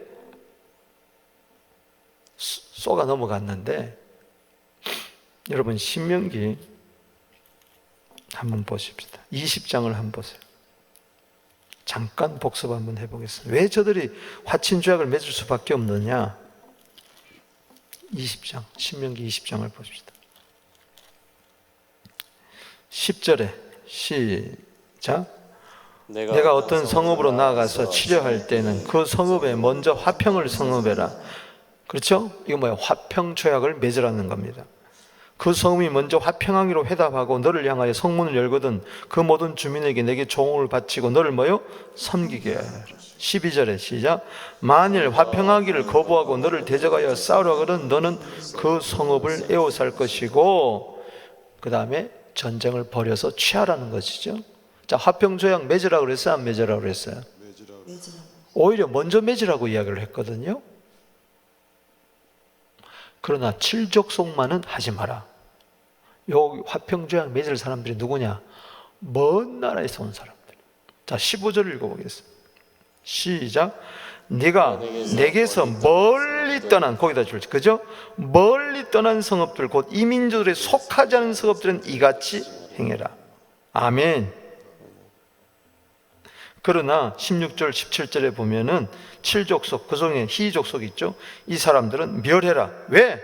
쏘가 넘어갔는데, 여러분 신명기 한번 보십시다. 20장을 한번 보세요. 잠깐 복습 한번 해보겠습니다. 왜 저들이 화친 조약을 맺을 수밖에 없느냐? 20장, 신명기 20장을 보십시다. 10절에 시작. 내가 어떤 성읍으로 나아가서 치료할 때는 그 성읍에 먼저 화평을 성읍해라. 그렇죠? 이거 뭐야? 화평 조약을 맺으라는 겁니다. 그 성읍이 먼저 화평하기로 회답하고 너를 향하여 성문을 열거든 그 모든 주민에게 내게 종을 바치고 너를 뭐요? 섬기게 하라. 12절에 시작. 만일 화평하기를 거부하고 너를 대적하여 싸우려 하거든 너는 그 성읍을 에워쌀 것이고, 그 다음에 전쟁을 벌여서 취하라는 것이죠. 자, 화평조약 맺으라고 그랬어요? 안 맺으라고 그랬어요? 오히려 먼저 맺으라고 이야기를 했거든요. 그러나 칠족속만은 하지 마라. 요 화평조약 맺을 사람들이 누구냐? 먼 나라에서 온 사람들. 자, 15절을 읽어보겠습니다. 시작. 네가 내게서 멀리 떠난, 거기다 줄지, 그죠? 멀리 떠난 성읍들, 곧 이민족들에 속하지 않은 성읍들은 이같이 행해라. 아멘. 그러나 16절 17절에 보면은 칠족속, 그 중에 희족속 있죠? 이 사람들은 멸해라. 왜?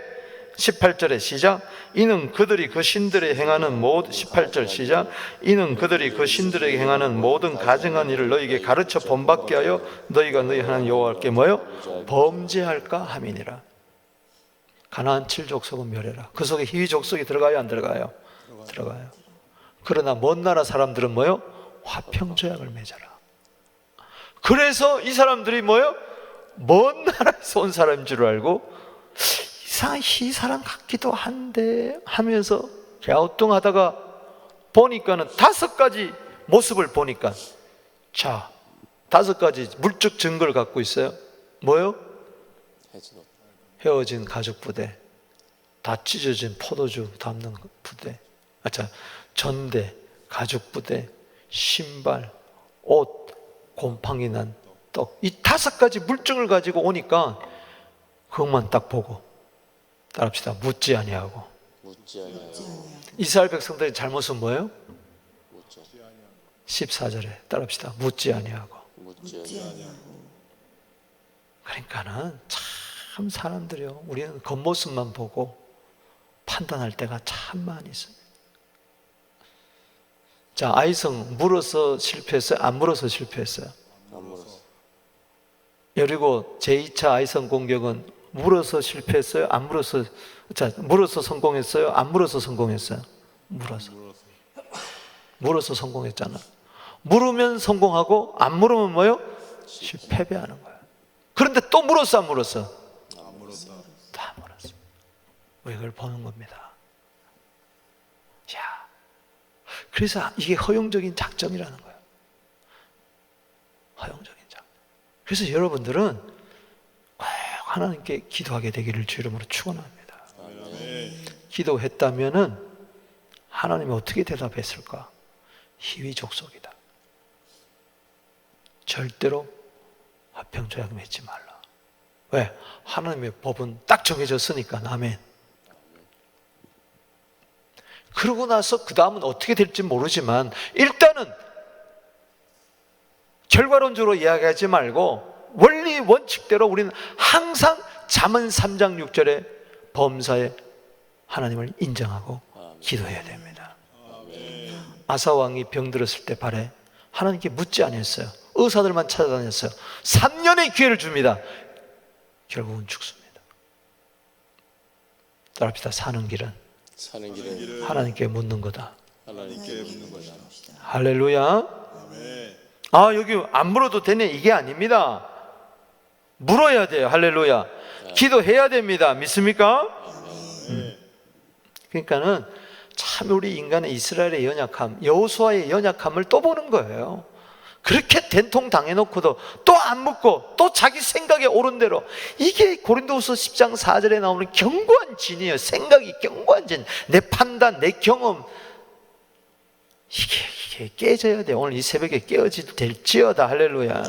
18절에 시작. 이는 그들이 그 신들에 행하는 모든, 18절 시작. 이는 그들이 그 신들에게 행하는 모든 가증한 일을 너희에게 가르쳐 본받게 하여 너희가 너희 하나님 여호와께 뭐요? 범죄할까 함이니라. 가나안 칠족속은 멸해라. 그 속에 희족속이 들어가요? 안 들어가요? 들어가요. 그러나 먼 나라 사람들은 뭐요? 화평조약을 맺어라. 그래서 이 사람들이 뭐요? 먼 나라에서 온 사람인 줄 알고 이상한 이 사람 같기도 한데 하면서 갸우뚱하다가 보니까는 5가지 모습을 보니까, 자, 5가지 물적 증거를 갖고 있어요. 뭐요? 헤어진 가죽 부대, 다 찢어진 포도주 담는 부대, 전대, 가죽 부대, 신발, 옷, 곰팡이 난 떡, 이 5가지 물증을 가지고 오니까 그것만 딱 보고 따라합시다. 묻지 아니하고. 이스라엘 백성들의 잘못은 뭐예요? 14절에 따라합시다. 묻지 아니하고. 그러니까는 참 사람들이요, 우리는 겉모습만 보고 판단할 때가 참 많이 있어요. 자, 아이성 물어서 실패했어요? 안 물어서 실패했어요? 안 물었어. 여리고 제2차 아이성 공격은 물어서 실패했어요? 안 물어서? 자, 물어서 성공했어요? 안 물어서 성공했어요? 물어서 성공했잖아. 물으면 성공하고 안 물으면 뭐요? 패배하는 거야. 그런데 또 물었어, 안 물었어? 안 물었다. 다 물었어. 왜 그걸 보는 겁니다. 자, 그래서 이게 허용적인 작전이라는 거예요. 허용적인 작전. 그래서 여러분들은 꼭 하나님께 기도하게 되기를 주 이름으로 축원합니다. 아멘. 기도했다면은 하나님이 어떻게 대답했을까? 희위족속이다. 절대로 화평조약 맺지 말라. 왜? 하나님의 법은 딱 정해졌으니까. 아멘. 그러고 나서 그 다음은 어떻게 될지 모르지만 일단은 결과론적으로 이야기하지 말고 원리 원칙대로 우리는 항상 잠언 3장 6절의 범사에 하나님을 인정하고 기도해야 됩니다. 아사왕이 병들었을 때 발에 하나님께 묻지 않았어요. 의사들만 찾아다녔어요. 3년의 기회를 줍니다. 결국은 죽습니다. 따라합시다. 사는 길은 하나님께 묻는 거다. 하나님께 묻는 거다. 할렐루야. 아멘. 아, 여기 안 물어도 되네, 이게 아닙니다. 물어야 돼요. 할렐루야. 기도해야 됩니다. 믿습니까? 그러니까는 참 우리 인간의 이스라엘의 연약함, 여호수아의 연약함을 또 보는 거예요. 그렇게 된통 당해놓고도 또 안 묻고 또 자기 생각에 옳은 대로. 이게 고린도후서 10장 4절에 나오는 견고한 진이에요. 생각이 견고한 진, 내 판단, 내 경험, 이게 깨져야 돼요. 오늘 이 새벽에 깨어지도 될지어다. 할렐루야.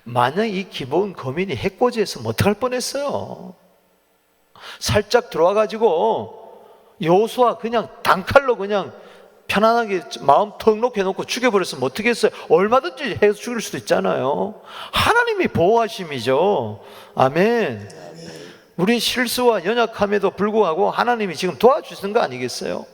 만약 이 기본 거민이 해코지했으면 어떡할 뻔했어요. 살짝 들어와가지고 여호수아 그냥 단칼로 그냥 편안하게 마음 턱 놓고 죽여버렸으면 어떻게 했어요? 얼마든지 해서 죽일 수도 있잖아요. 하나님이 보호하심이죠. 아멘. 우리 실수와 연약함에도 불구하고 하나님이 지금 도와주시는 거 아니겠어요?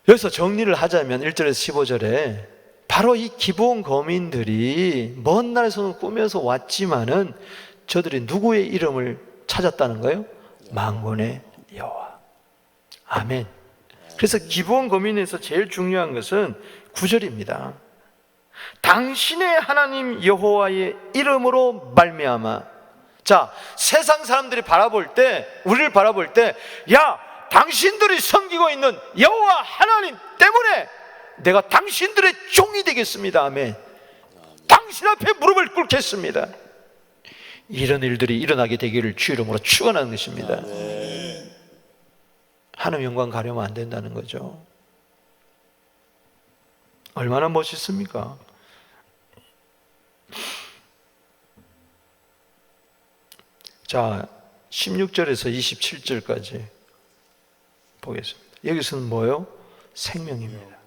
여기서 정리를 하자면 1절에서 15절에 바로 이 기브온 거민들이 먼 날에서는 꾸며서 왔지만은 저들이 누구의 이름을 찾았다는 거예요? 만군의 여호와. 아멘. 그래서 기브온 거민에서 제일 중요한 것은 9절입니다. 당신의 하나님 여호와의 이름으로 말미암아. 자, 세상 사람들이 바라볼 때, 우리를 바라볼 때, 야, 당신들이 섬기고 있는 여호와 하나님 때문에 내가 당신들의 종이 되겠습니다. 아멘. 당신 앞에 무릎을 꿇겠습니다. 이런 일들이 일어나게 되기를 주 이름으로 축원하는 것입니다. 하나님 영광 가려면 안 된다는 거죠. 얼마나 멋있습니까? 자, 16절에서 27절까지 보겠습니다. 여기서는 뭐예요? 생명입니다.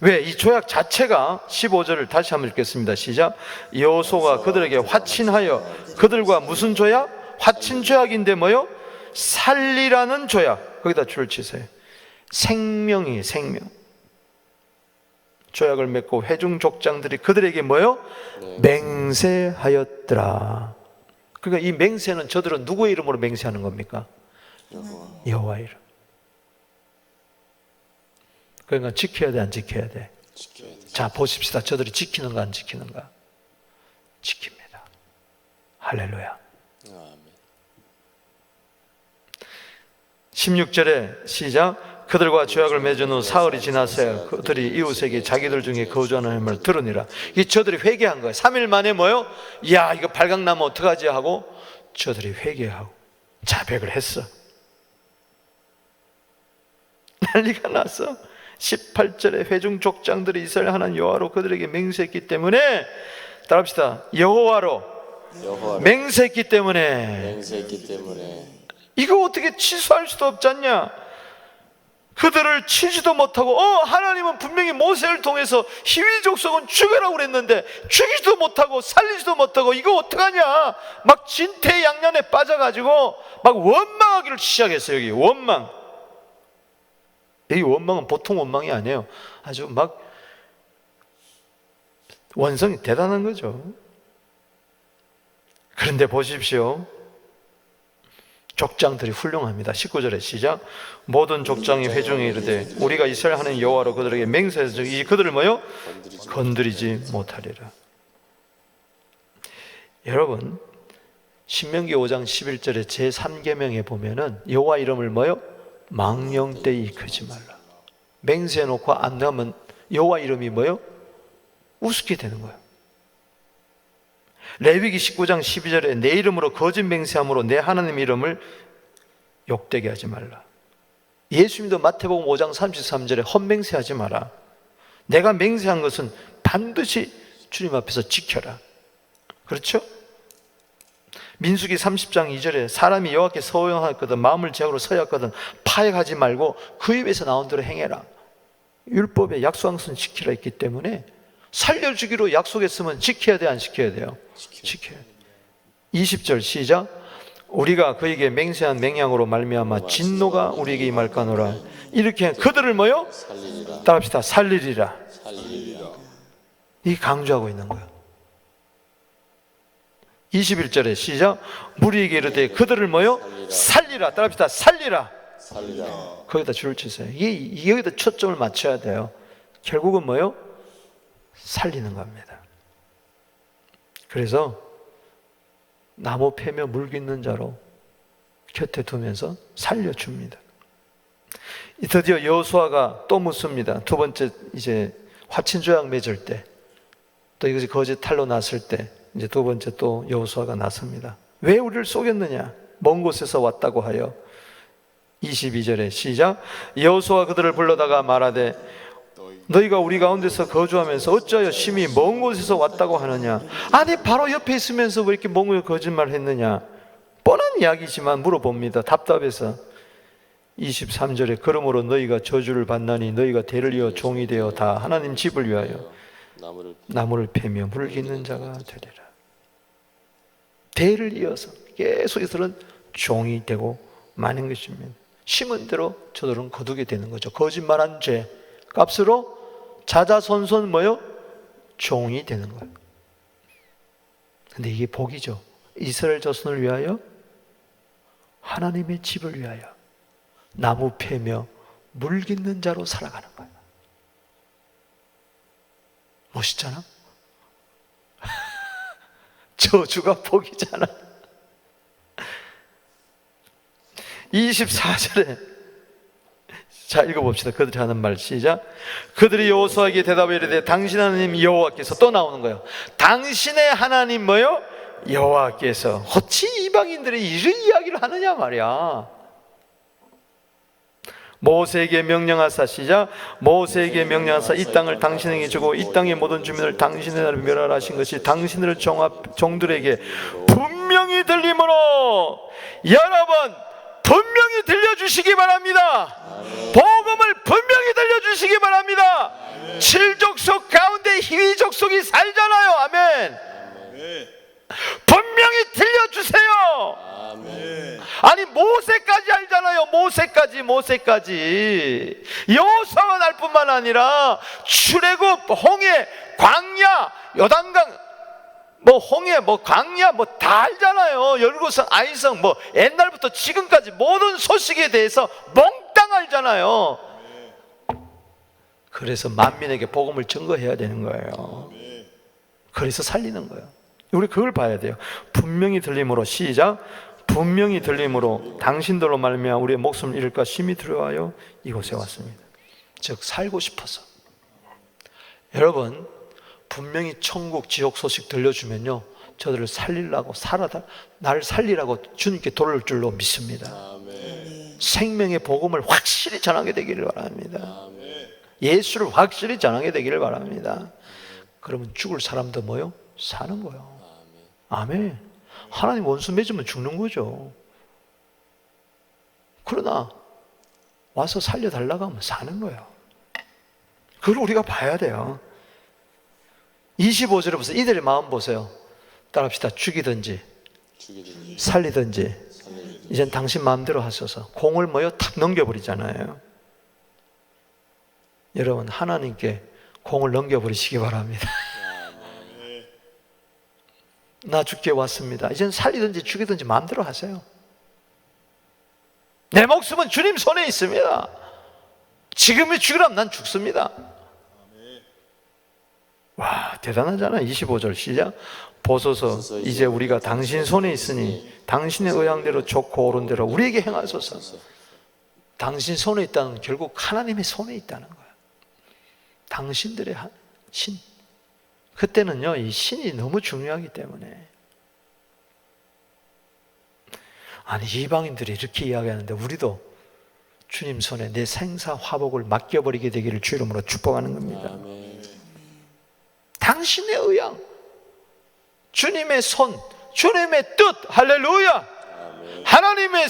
왜? 이 조약 자체가 15절을 다시 한번 읽겠습니다. 시작. 여호수아가 그들에게 화친하여. 그들과 무슨 조약? 화친 조약인데 뭐요? 살리라는 조약. 거기다 줄을 치세요. 생명이 생명. 조약을 맺고 회중 족장들이 그들에게 뭐요? 맹세하였더라. 그러니까 이 맹세는 저들은 누구의 이름으로 맹세하는 겁니까? 여호와 이름. 그러니까 지켜야 돼, 안 지켜야 돼? 자, 보십시다. 저들이 지키는가 안 지키는가? 지킵니다. 할렐루야. 16절에 시작. 그들과 조약을 맺은 후 사흘이 지났어요. 그들이 이웃에게 자기들 중에 거주하는 힘을 들으니라. 이 저들이 회개한 거예요. 3일 만에 뭐요? 야, 이거 발각나면 어떡하지 하고 저들이 회개하고 자백을 했어. 난리가 났어. 18절에 회중 족장들이 이스라엘 하나님 여호와로 그들에게 맹세했기 때문에, 따라합시다. 여호와로 맹세했기 때문에 이거 어떻게 취소할 수도 없지 않냐? 그들을 치지도 못하고, 하나님은 분명히 모세를 통해서 희위 족속은 죽여라고 그랬는데 죽이지도 못하고 살리지도 못하고 이거 어떡하냐? 막 진퇴양난에 빠져가지고 막 원망하기를 시작했어요. 여기 원망. 이 원망은 보통 원망이 아니에요. 아주 막 원성이 대단한 거죠. 그런데 보십시오. 족장들이 훌륭합니다. 19절에 시작. 모든 족장이 회중에 이르되 우리가 이스라엘 하는 여호와로 그들에게 맹세해서 이 그들을 뭐요? 건드리지 못하리라. 여러분, 신명기 5장 11절에 제3계명에 보면은 여호와 이름을 뭐요? 망령되이 크지 말라. 맹세해놓고 안 하면 여호와 이름이 뭐요? 우습게 되는 거예요. 레위기 19장 12절에 내 이름으로 거짓 맹세함으로 내 하나님 이름을 욕되게 하지 말라. 예수님도 마태복음 5장 33절에 헛맹세하지 마라. 내가 맹세한 것은 반드시 주님 앞에서 지켜라. 그렇죠? 민수기 30장 2절에 사람이 여호와께 서용하거든 마음을 제약으로 서약거든 파역하지 말고 그 입에서 나온 대로 행해라. 율법에 약속한 것은 지키라 있기 때문에 살려주기로 약속했으면 지켜야 돼, 안 지켜야 돼요? 지켜야 돼. 20절 시작. 우리가 그에게 맹세한 맹약으로 말미암아 진노가 우리에게 임할까노라. 이렇게 그들을 뭐요? 따라합시다. 살리리라. 이 강조하고 있는 거예요. 21절에 시작. 무리에게 이르되 그들을 뭐요? 살리라. 따라합시다. 살리라. 거기다 줄을 치세요. 여기다 초점을 맞춰야 돼요. 결국은 뭐요? 살리는 겁니다. 그래서 나무 패며 물 깃는 자로 곁에 두면서 살려줍니다. 드디어 여호수아가 또 묻습니다. 두 번째 이제 화친조약 맺을 때, 또 이것이 거짓 탈로 났을 때 이제 두 번째 또 여호수아가 나섭니다. 왜 우리를 속였느냐? 먼 곳에서 왔다고 하여. 22절에 시작. 여호수아 그들을 불러다가 말하되 너희가 우리 가운데서 거주하면서 어찌하여 심히 먼 곳에서 왔다고 하느냐? 아니 바로 옆에 있으면서 왜 이렇게 먼 곳에 거짓말을 했느냐? 뻔한 이야기지만 물어봅니다. 답답해서. 23절에 그러므로 너희가 저주를 받나니 너희가 대를 이어 종이 되어 다 하나님 집을 위하여 나무를 패며 물 깃는 자가 되리라. 대를 이어서 계속 이들은 종이 되고 마는 것입니다. 심은 대로 저들은 거두게 되는 거죠. 거짓말한 죄 값으로 자자손손 뭐요? 종이 되는 거예요. 근데 이게 복이죠. 이스라엘 자손을 위하여 하나님의 집을 위하여 나무 패며 물 깃는 자로 살아가는 거예요. 멋있잖아? 저주가 복이잖아. 24절에 자 읽어봅시다. 그들이 하는 말 시작. 그들이 여호수아에게 대답해 이르되 당신 하나님 여호와께서 또 나오는 거예요. 당신의 하나님 뭐요? 여호와께서. 어찌 이방인들이 이런 이야기를 하느냐 말이야. 모세에게 명령하사 시작. 모세에게 명령하사 이 땅을 당신에게 주고 이 땅의 모든 주민을 당신의 나라로 멸하라 하신 것이 당신을 종들에게 분명히 들림으로 여러분 분명히 들려주시기 바랍니다. 복음을 분명히 들려주시기 바랍니다. 7족속 가운데 희귀족속이 살잖아요. 아멘. 분명히 들려주세요. 아니 모세까지 알잖아요. 모세까지 여호수아만 알 뿐만 아니라 출애굽, 홍해, 광야, 요단강 뭐 홍해, 뭐 광야, 뭐 다 알잖아요. 열구성, 아이성, 뭐 옛날부터 지금까지 모든 소식에 대해서 몽땅 알잖아요. 그래서 만민에게 복음을 증거해야 되는 거예요. 그래서 살리는 거예요. 우리 그걸 봐야 돼요. 분명히 들림으로 시작. 분명히 들림으로 당신들로 말미암아 우리의 목숨을 잃을까 심히 두려워하여 이곳에 왔습니다. 즉 살고 싶어서. 여러분 분명히 천국 지옥 소식 들려주면요 저들을 살리려고 날 살리라고 주님께 돌을 줄로 믿습니다. 생명의 복음을 확실히 전하게 되기를 바랍니다. 예수를 확실히 전하게 되기를 바랍니다. 그러면 죽을 사람도 뭐요? 사는 거예요. 아멘. 하나님 원수 맺으면 죽는 거죠. 그러나 와서 살려달라고 하면 사는 거예요. 그걸 우리가 봐야 돼요. 25절에 보세요. 이들의 마음 보세요. 따라합시다. 죽이든지 살리든지 이젠 당신 마음대로 하셔서 공을 뭐요? 탁 넘겨버리잖아요. 여러분, 하나님께 공을 넘겨버리시기 바랍니다. 나 죽게 왔습니다. 이제는 살리든지 죽이든지 마음대로 하세요. 내 목숨은 주님 손에 있습니다. 지금이 죽으라면 난 죽습니다. 와, 대단하잖아요. 25절 시작. 보소서, 이제 우리가 당신 손에 있으니 당신의 의향대로 좋고 옳은 대로 우리에게 행하소서. 당신 손에 있다는 건 결국 하나님의 손에 있다는 거예요. 당신들의 신. 그때는요, 이 신이 너무 중요하기 때문에. 아니, 이방인들이 이렇게 이야기하는데 우리도 주님 손에 내 생사 화복을 맡겨버리게 되기를 주 이름으로 축복하는 겁니다. 당신의 의향, 주님의 손, 주님의 뜻, 할렐루야! 하나님의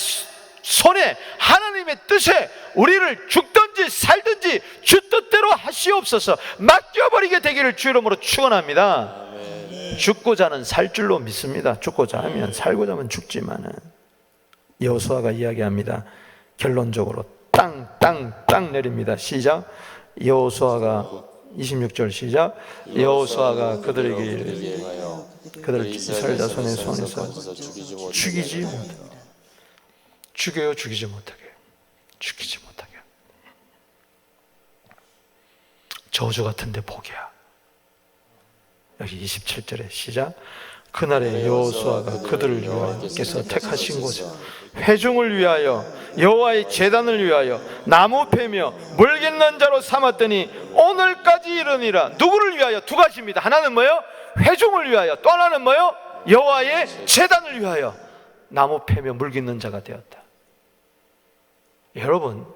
손에, 하나님의 뜻에 우리를 죽든지 살든지 주 뜻대로 하시옵소서. 맡겨버리게 되기를 주 이름으로 축원합니다. 죽고자 하는 살 줄로 믿습니다. 죽고자 하면, 살고자 하면 죽지만은. 여호수아가 이야기합니다. 결론적으로 땅 내립니다. 시작. 여호수아가 26절 시작. 여호수아가 그들에게 이르되 그들을 이스라엘 자손의 손에서 죽이지 못하게. 죽여요, 죽이지 못하게. 죽이지 못하게. 저주 같은데 복이야. 여기 27절에 시작. 그날에 여호수아가 그들을 위하여께서 택하신 곳에 회중을 위하여 여호와의 제단을 위하여 나무 패며 물 깃는 자로 삼았더니 오늘까지 이르니라. 누구를 위하여? 두 가지입니다. 하나는 뭐요? 회중을 위하여. 또 하나는 뭐요? 여호와의 제단을 위하여 나무 패며 물 깃는 자가 되었다. 여러분,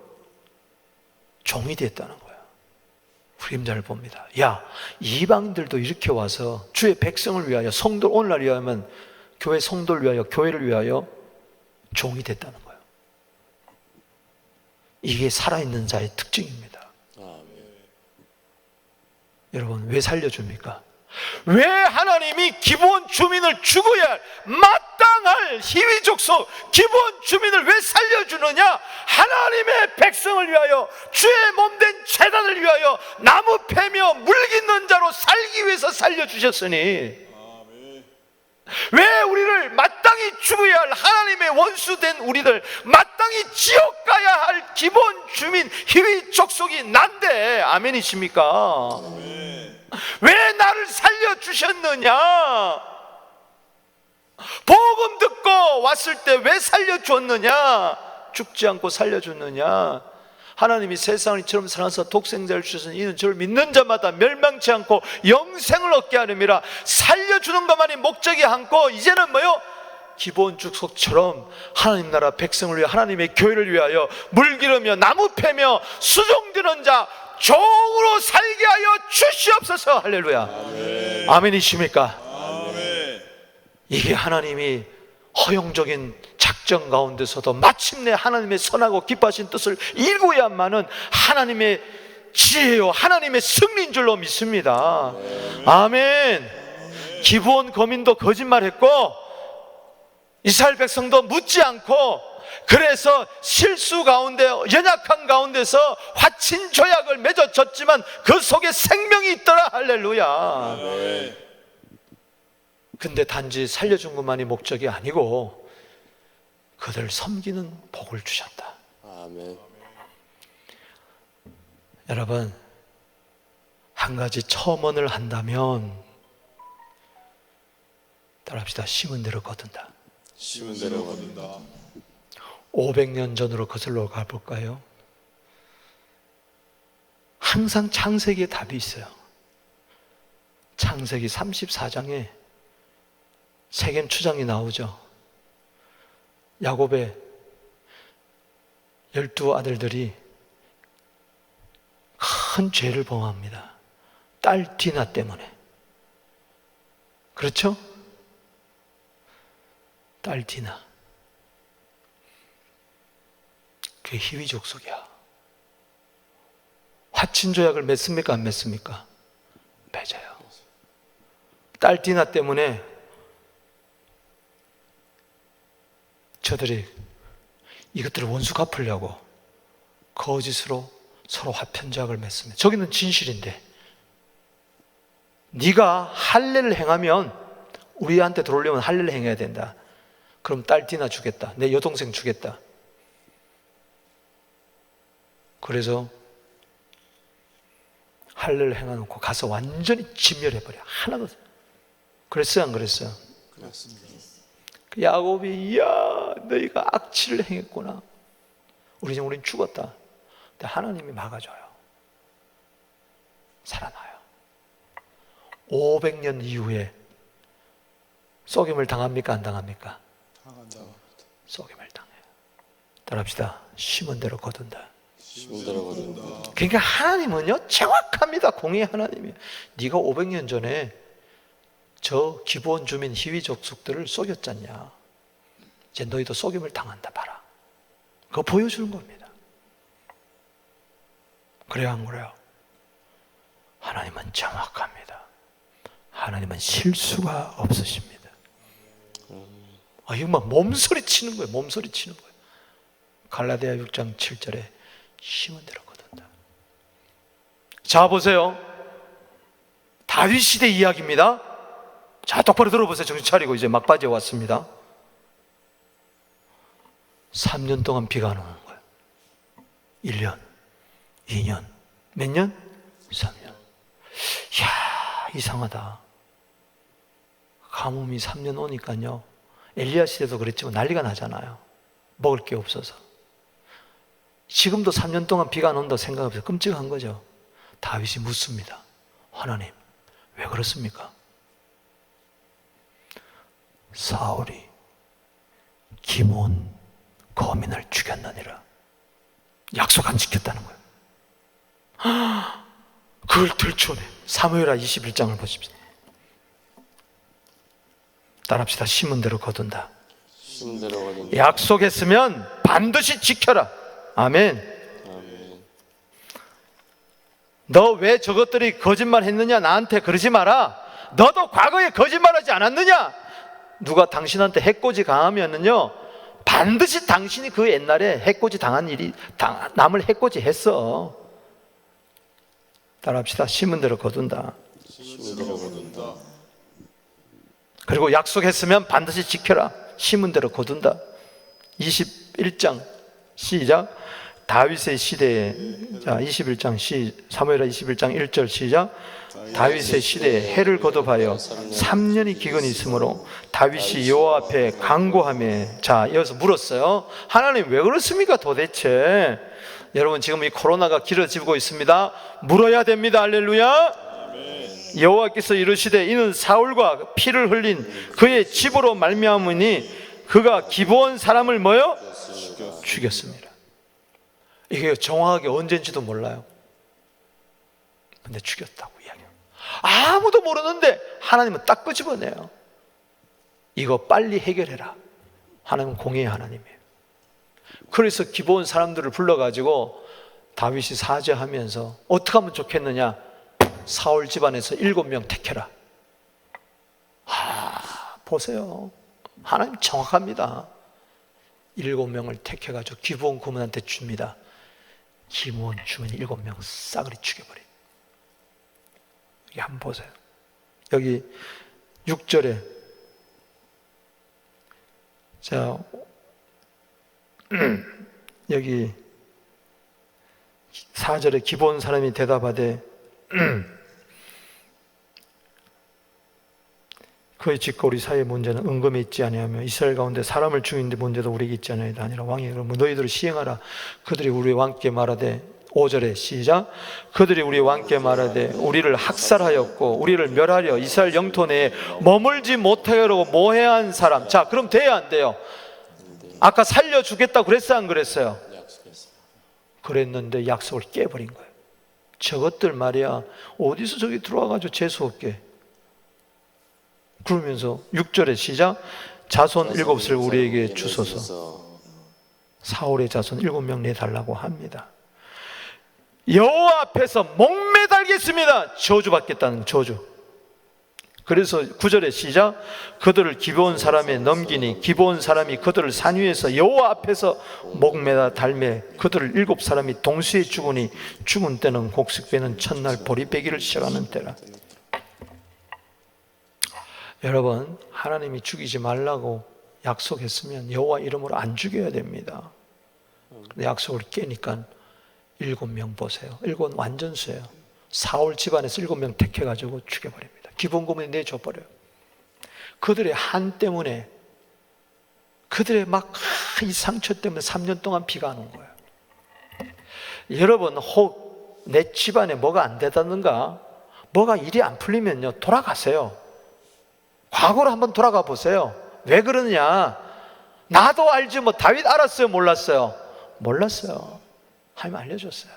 종이 됐다는 거예요. 그림자를 봅니다. 야, 이방인들도 이렇게 와서 주의 백성을 위하여, 성도, 오늘날 위하면 교회 성도를 위하여, 교회를 위하여 종이 됐다는 거예요. 이게 살아있는 자의 특징입니다. 여러분, 왜 살려줍니까? 왜 하나님이 기본 주민을 죽어야 할, 마땅할 희위족속 기본 주민을 왜 살려주느냐? 하나님의 백성을 위하여, 주의 몸된 제단을 위하여 나무 패며 물 깃는 자로 살기 위해서 살려주셨으니, 왜 우리를 마땅히 죽어야 할 하나님의 원수된 우리들, 마땅히 지옥 가야 할 기본 주민 희위족속이 난데, 아멘이십니까? 왜 나를 살려주셨느냐? 복음 듣고 왔을 때 왜 살려주었느냐? 죽지 않고 살려줬느냐? 하나님이 세상을 이처럼 사랑하사 독생자를 주셨으니 이는 저를 믿는 자마다 멸망치 않고 영생을 얻게 하느니라. 살려주는 것만이 목적이 않고 이제는 뭐요? 기본 축속처럼 하나님 나라 백성을 위해, 하나님의 교회를 위하여 물 기르며 나무 패며 수종드는 자 종으로 살게 하여 주시옵소서. 할렐루야. 아멘이십니까? 아멘. 이게 하나님이 허용적인 작전 가운데서도 마침내 하나님의 선하고 기뻐하신 뜻을 이루어야만은 하나님의 지혜요, 하나님의 승리인 줄로 믿습니다. 아멘. 기브온 거민도 거짓말했고 이스라엘 백성도 묻지 않고, 그래서 실수 가운데, 연약한 가운데서 화친 조약을 맺어졌지만 그 속에 생명이 있더라. 할렐루야. 근데 단지 살려준 것만이 목적이 아니고 그들 섬기는 복을 주셨다. 아멘. 여러분, 한 가지 첨언을 한다면, 따라합시다. 심은 대로 거둔다. 심은 대로 거둔다. 500년 전으로 거슬러 가볼까요? 항상 창세기에 답이 있어요. 창세기 34장에 세겜 추장이 나오죠. 야곱의 12 아들들이 큰 죄를 범합니다. 딸 디나 때문에. 그렇죠? 딸 디나. 그게 희위족속이야. 화친 조약을 맺습니까? 안 맺습니까? 맺어요. 딸 디나 때문에 저들이 이것들을 원수 갚으려고 거짓으로 서로 화평제약을 맺습니다. 저기는 진실인데 네가 할례를 행하면 우리한테 들어오려면 할례를 행해야 된다. 그럼 딸 디나 주겠다. 내 여동생 주겠다. 그래서 할례를 행해놓고 가서 완전히 진멸해버려. 하나도. 그랬어요 안 그랬어요? 그렇습니다. 그 야곱이 이야 너희가 악취를 행했구나. 우린 죽었다. 근데 하나님이 막아줘요. 살아나요. 500년 이후에 속임을 당합니까 안 당합니까? 당한다. 속임을 당해요. 따라합시다. 심은 대로 거둔다. 심은 대로 거둔다. 그러니까 하나님은요 정확합니다. 공의 하나님이에요. 네가 500년 전에 저 기브온 주민 히위 족속들을 속였잖냐. 이제 너희도 속임을 당한다 봐라. 그거 보여주는 겁니다. 그래요 안 그래요? 하나님은 정확합니다. 하나님은 실수가 없으십니다. 이거 막 몸소리 치는 거예요. 몸소리 치는 거예요. 갈라디아 6장 7절에 심은 대로 거둔다. 자 보세요. 다윗 시대 이야기입니다. 자 똑바로 들어보세요. 정신 차리고 이제 막바지에 왔습니다. 3년 동안 비가 안 오는 거예요. 1년, 2년, 몇 년? 3년. 이야 이상하다. 가뭄이 3년 오니까요 엘리야 시대도 그랬지만 난리가 나잖아요. 먹을 게 없어서. 지금도 3년 동안 비가 안 온다고 생각하면서 끔찍한 거죠. 다윗이 묻습니다. 하나님 왜 그렇습니까? 사울이 기므온 거민을 죽였느니라. 약속 안 지켰다는 거예요. 그걸 들춰내. 사무엘하 21장을 보십시오. 따라합시다. 심은 대로 거둔다. 심은 대로 거둔다. 약속했으면 반드시 지켜라. 아멘. 아멘. 너 왜 저것들이 거짓말 했느냐? 나한테 그러지 마라. 너도 과거에 거짓말하지 않았느냐? 누가 당신한테 해코지 당하면은요 반드시 당신이 그 옛날에 해코지 당한 일이 남을 해코지 했어. 따라합시다. 심은 대로 거둔다. 심은 대로 거둔다. 그리고 약속했으면 반드시 지켜라. 심은 대로 거둔다. 21장 시작. 다윗의 시대에 자 21장 사무엘하 21장 1절 시작. 다윗의 시대에 해를 거듭하여 3년이 기근이 있으므로 다윗이 여호와 앞에 간구하며 자 여기서 물었어요. 하나님 왜 그렇습니까 도대체? 여러분 지금 이 코로나가 길어지고 있습니다. 물어야 됩니다. 할렐루야. 여호와께서 이르시되 이는 사울과 피를 흘린 그의 집으로 말미암으니 그가 기브온 사람을 뭐요? 죽였습니다. 이게 정확하게 언제인지도 몰라요. 근데 죽였다고 이야기해요. 아무도 모르는데 하나님은 딱 끄집어내요. 이거 빨리 해결해라. 하나님은 공의의 하나님이에요. 그래서 기브온 사람들을 불러가지고 다윗이 사죄하면서 어떻게 하면 좋겠느냐? 사울 집안에서 7명 택해라. 보세요. 하나님 정확합니다. 7명을 택해가지고 기브온 구문한테 줍니다. 기브온 주민 7명 싸그리 죽여버린. 여기 한번 보세요. 여기 6절에 자 여기 4절에 기브온 사람이 대답하되 그의 집과 우리 사이의 문제는 은금에 있지 아니하며 이스라엘 가운데 사람을 죽인 데 문제도 우리에게 있지 아니하다 아니라 왕이 그러면 너희들을 시행하라. 그들이 우리 왕께 말하되 5절에 시작. 그들이 우리 왕께 말하되 우리를 학살하였고 우리를 멸하려 이스라엘 영토 내에 머물지 못하게 하려고 모해한 사람. 자 그럼 돼야 안 돼요? 아까 살려주겠다고 그랬어요 안 그랬어요? 그랬는데 약속을 깨버린 거예요. 저것들 말이야 어디서 저기 들어와가지고 재수없게 그러면서 6절에 시작. 자손 7을 우리에게 주소서. 사울의 자손 7명 내달라고 합니다. 여호와 앞에서 목매달겠습니다. 저주받겠다는 저주. 그래서 9절에 시작, 그들을 기브온 사람에 넘기니 기브온 사람이 그들을 산 위에서 여호와 앞에서 목매다 달매 그들을 7사람이 동시에 죽으니 죽은 때는 곡식배는 첫날 보리 빼기를 시작하는 때라. 여러분, 하나님이 죽이지 말라고 약속했으면 여호와 이름으로 안 죽여야 됩니다. 근데 약속을 깨니까 7명 보세요. 7은 완전수예요. 사울 집안에서 7명 택해가지고 죽여버립니다. 기본 고문에 내줘버려요. 그들의 한 때문에, 그들의 막 이 상처 때문에 3년 동안 비가 안 온 거예요. 여러분, 혹 내 집안에 뭐가 안 되다든가 뭐가 일이 안 풀리면요, 돌아가세요. 과거로 한번 돌아가 보세요. 왜 그러느냐? 나도 알지 뭐 다윗 알았어요, 몰랐어요? 몰랐어요. 하나님 알려줬어요.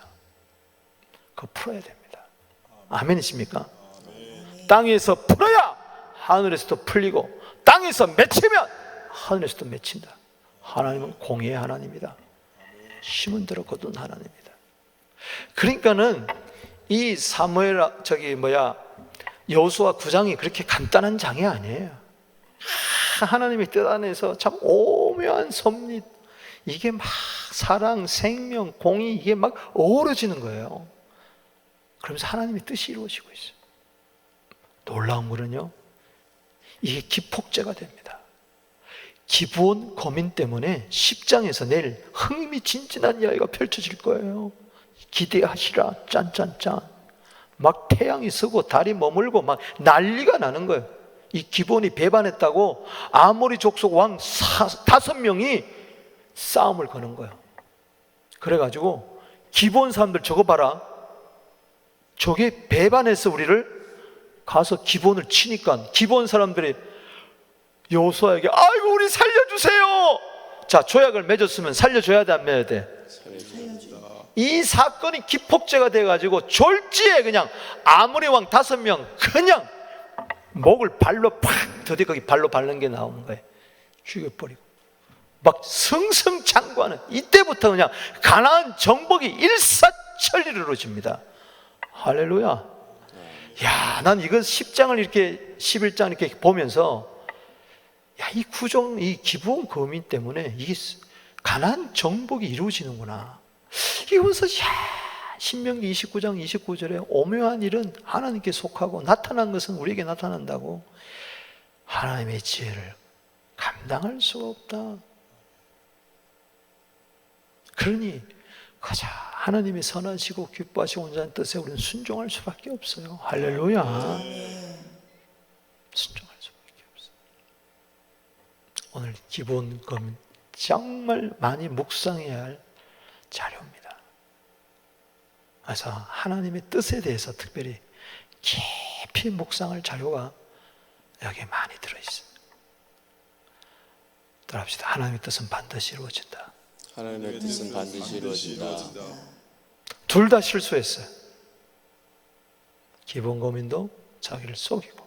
그거 풀어야 됩니다. 아멘이십니까? 땅에서 풀어야 하늘에서도 풀리고, 땅에서 맺히면 하늘에서도 맺힌다. 하나님은 공의의 하나님이다. 심은 대로 거둔 하나님이다. 그러니까는 이 사무엘 여호수아 9장이 그렇게 간단한 장이 아니에요. 하나님의 뜻 안에서 참 오묘한 섭리, 이게 막 사랑, 생명, 공의, 이게 막 어우러지는 거예요. 그러면서 하나님의 뜻이 이루어지고 있어요. 놀라운 거는요, 이게 기폭제가 됩니다. 기브온 거민 때문에 10장에서 내일 흥미진진한 이야기가 펼쳐질 거예요. 기대하시라, 짠짠짠. 막 태양이 서고 달이 머물고 막 난리가 나는 거예요. 이 기브온이 배반했다고 아모리 족속 왕 5명이 싸움을 거는 거예요. 그래가지고 기브온 사람들 저거 봐라, 저게 배반해서 우리를 가서 기브온을 치니까 기브온 사람들이 여호수아에게 아이고 우리 살려주세요. 자, 조약을 맺었으면 살려줘야 돼, 안 맺어야 돼? 이 사건이 기폭제가 돼가지고 졸지에 그냥 아모리 왕 5명 그냥 목을 발로 팍, 드디어 거기 발로 밟는 게 나오는 거예요. 죽여버리고 막 승승장구하는, 이때부터 그냥 가나안 정복이 일사천리로 이루어집니다. 할렐루야. 야, 난 이거 10장을 이렇게 11장 이렇게 보면서, 야, 이 구종, 이 기브온 거민 때문에 이게 가나안 정복이 이루어지는구나. 이거서 신명기 29장 29절에 오묘한 일은 하나님께 속하고 나타난 것은 우리에게 나타난다고. 하나님의 지혜를 감당할 수가 없다. 그러니 가자 하나님의 선하시고 기뻐하시고 온전한 뜻에 우리는 순종할 수밖에 없어요. 할렐루야. 순종할 수밖에 없어요. 오늘 기본 검 정말 많이 묵상해야 할 자료입니다. 그래서 하나님의 뜻에 대해서 특별히 깊이 묵상할 자료가 여기에 많이 들어있어요. 따라합시다. 하나님의 뜻은 반드시 이루어진다. 하나님의 뜻은 반드시 이루어진다. 둘 다 실수했어요. 기본 거민도 자기를 속이고,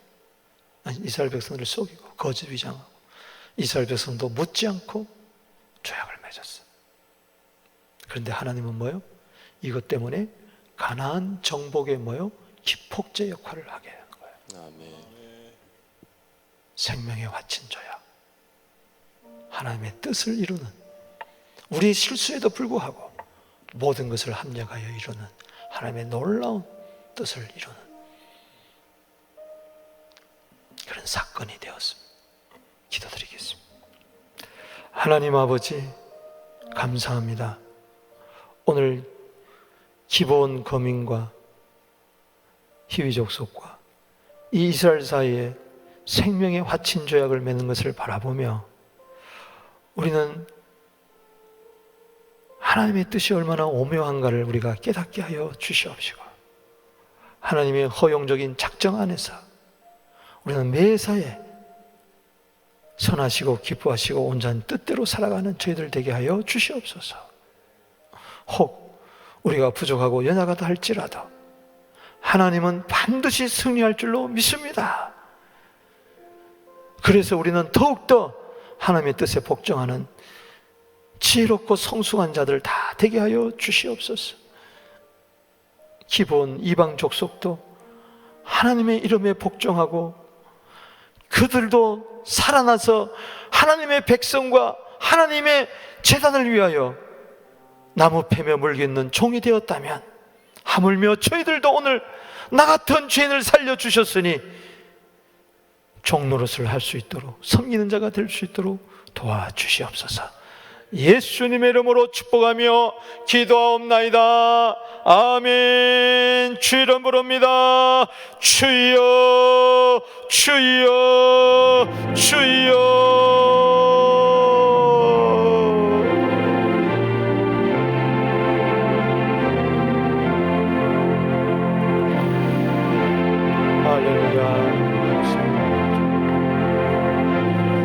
이스라엘 백성들을 속이고 거짓 위장하고, 이스라엘 백성도 묻지 않고 조약을 맺었어요. 그런데 하나님은 뭐요? 이것 때문에 가나안 정복의 뭐요? 기폭제 역할을 하게 하는 거예요. 아멘. 생명의 화친 조약, 하나님의 뜻을 이루는, 우리의 실수에도 불구하고 모든 것을 합력하여 이루는 하나님의 놀라운 뜻을 이루는 그런 사건이 되었습니다. 기도드리겠습니다. 하나님 아버지, 감사합니다. 오늘 기브온 거민과 히위 족속과 이 이스라엘 사이에 생명의 화친 조약을 맺는 것을 바라보며 우리는 하나님의 뜻이 얼마나 오묘한가를 우리가 깨닫게 하여 주시옵시고, 하나님의 허용적인 작정 안에서 우리는 매사에 선하시고 기뻐하시고 온전한 뜻대로 살아가는 저희들 되게 하여 주시옵소서. 혹 우리가 부족하고 연약하다 할지라도 하나님은 반드시 승리할 줄로 믿습니다. 그래서 우리는 더욱더 하나님의 뜻에 복종하는 지혜롭고 성숙한 자들 다 되게 하여 주시옵소서. 기본 이방 족속도 하나님의 이름에 복종하고 그들도 살아나서 하나님의 백성과 하나님의 제단을 위하여 나무 패며 물겠는 종이 되었다면, 하물며 저희들도 오늘 나 같은 죄인을 살려주셨으니 종노릇을 할 수 있도록, 섬기는 자가 될 수 있도록 도와주시옵소서. 예수님의 이름으로 축복하며 기도하옵나이다. 아멘. 주 이름 부릅니다. 주여, 주여, 주여.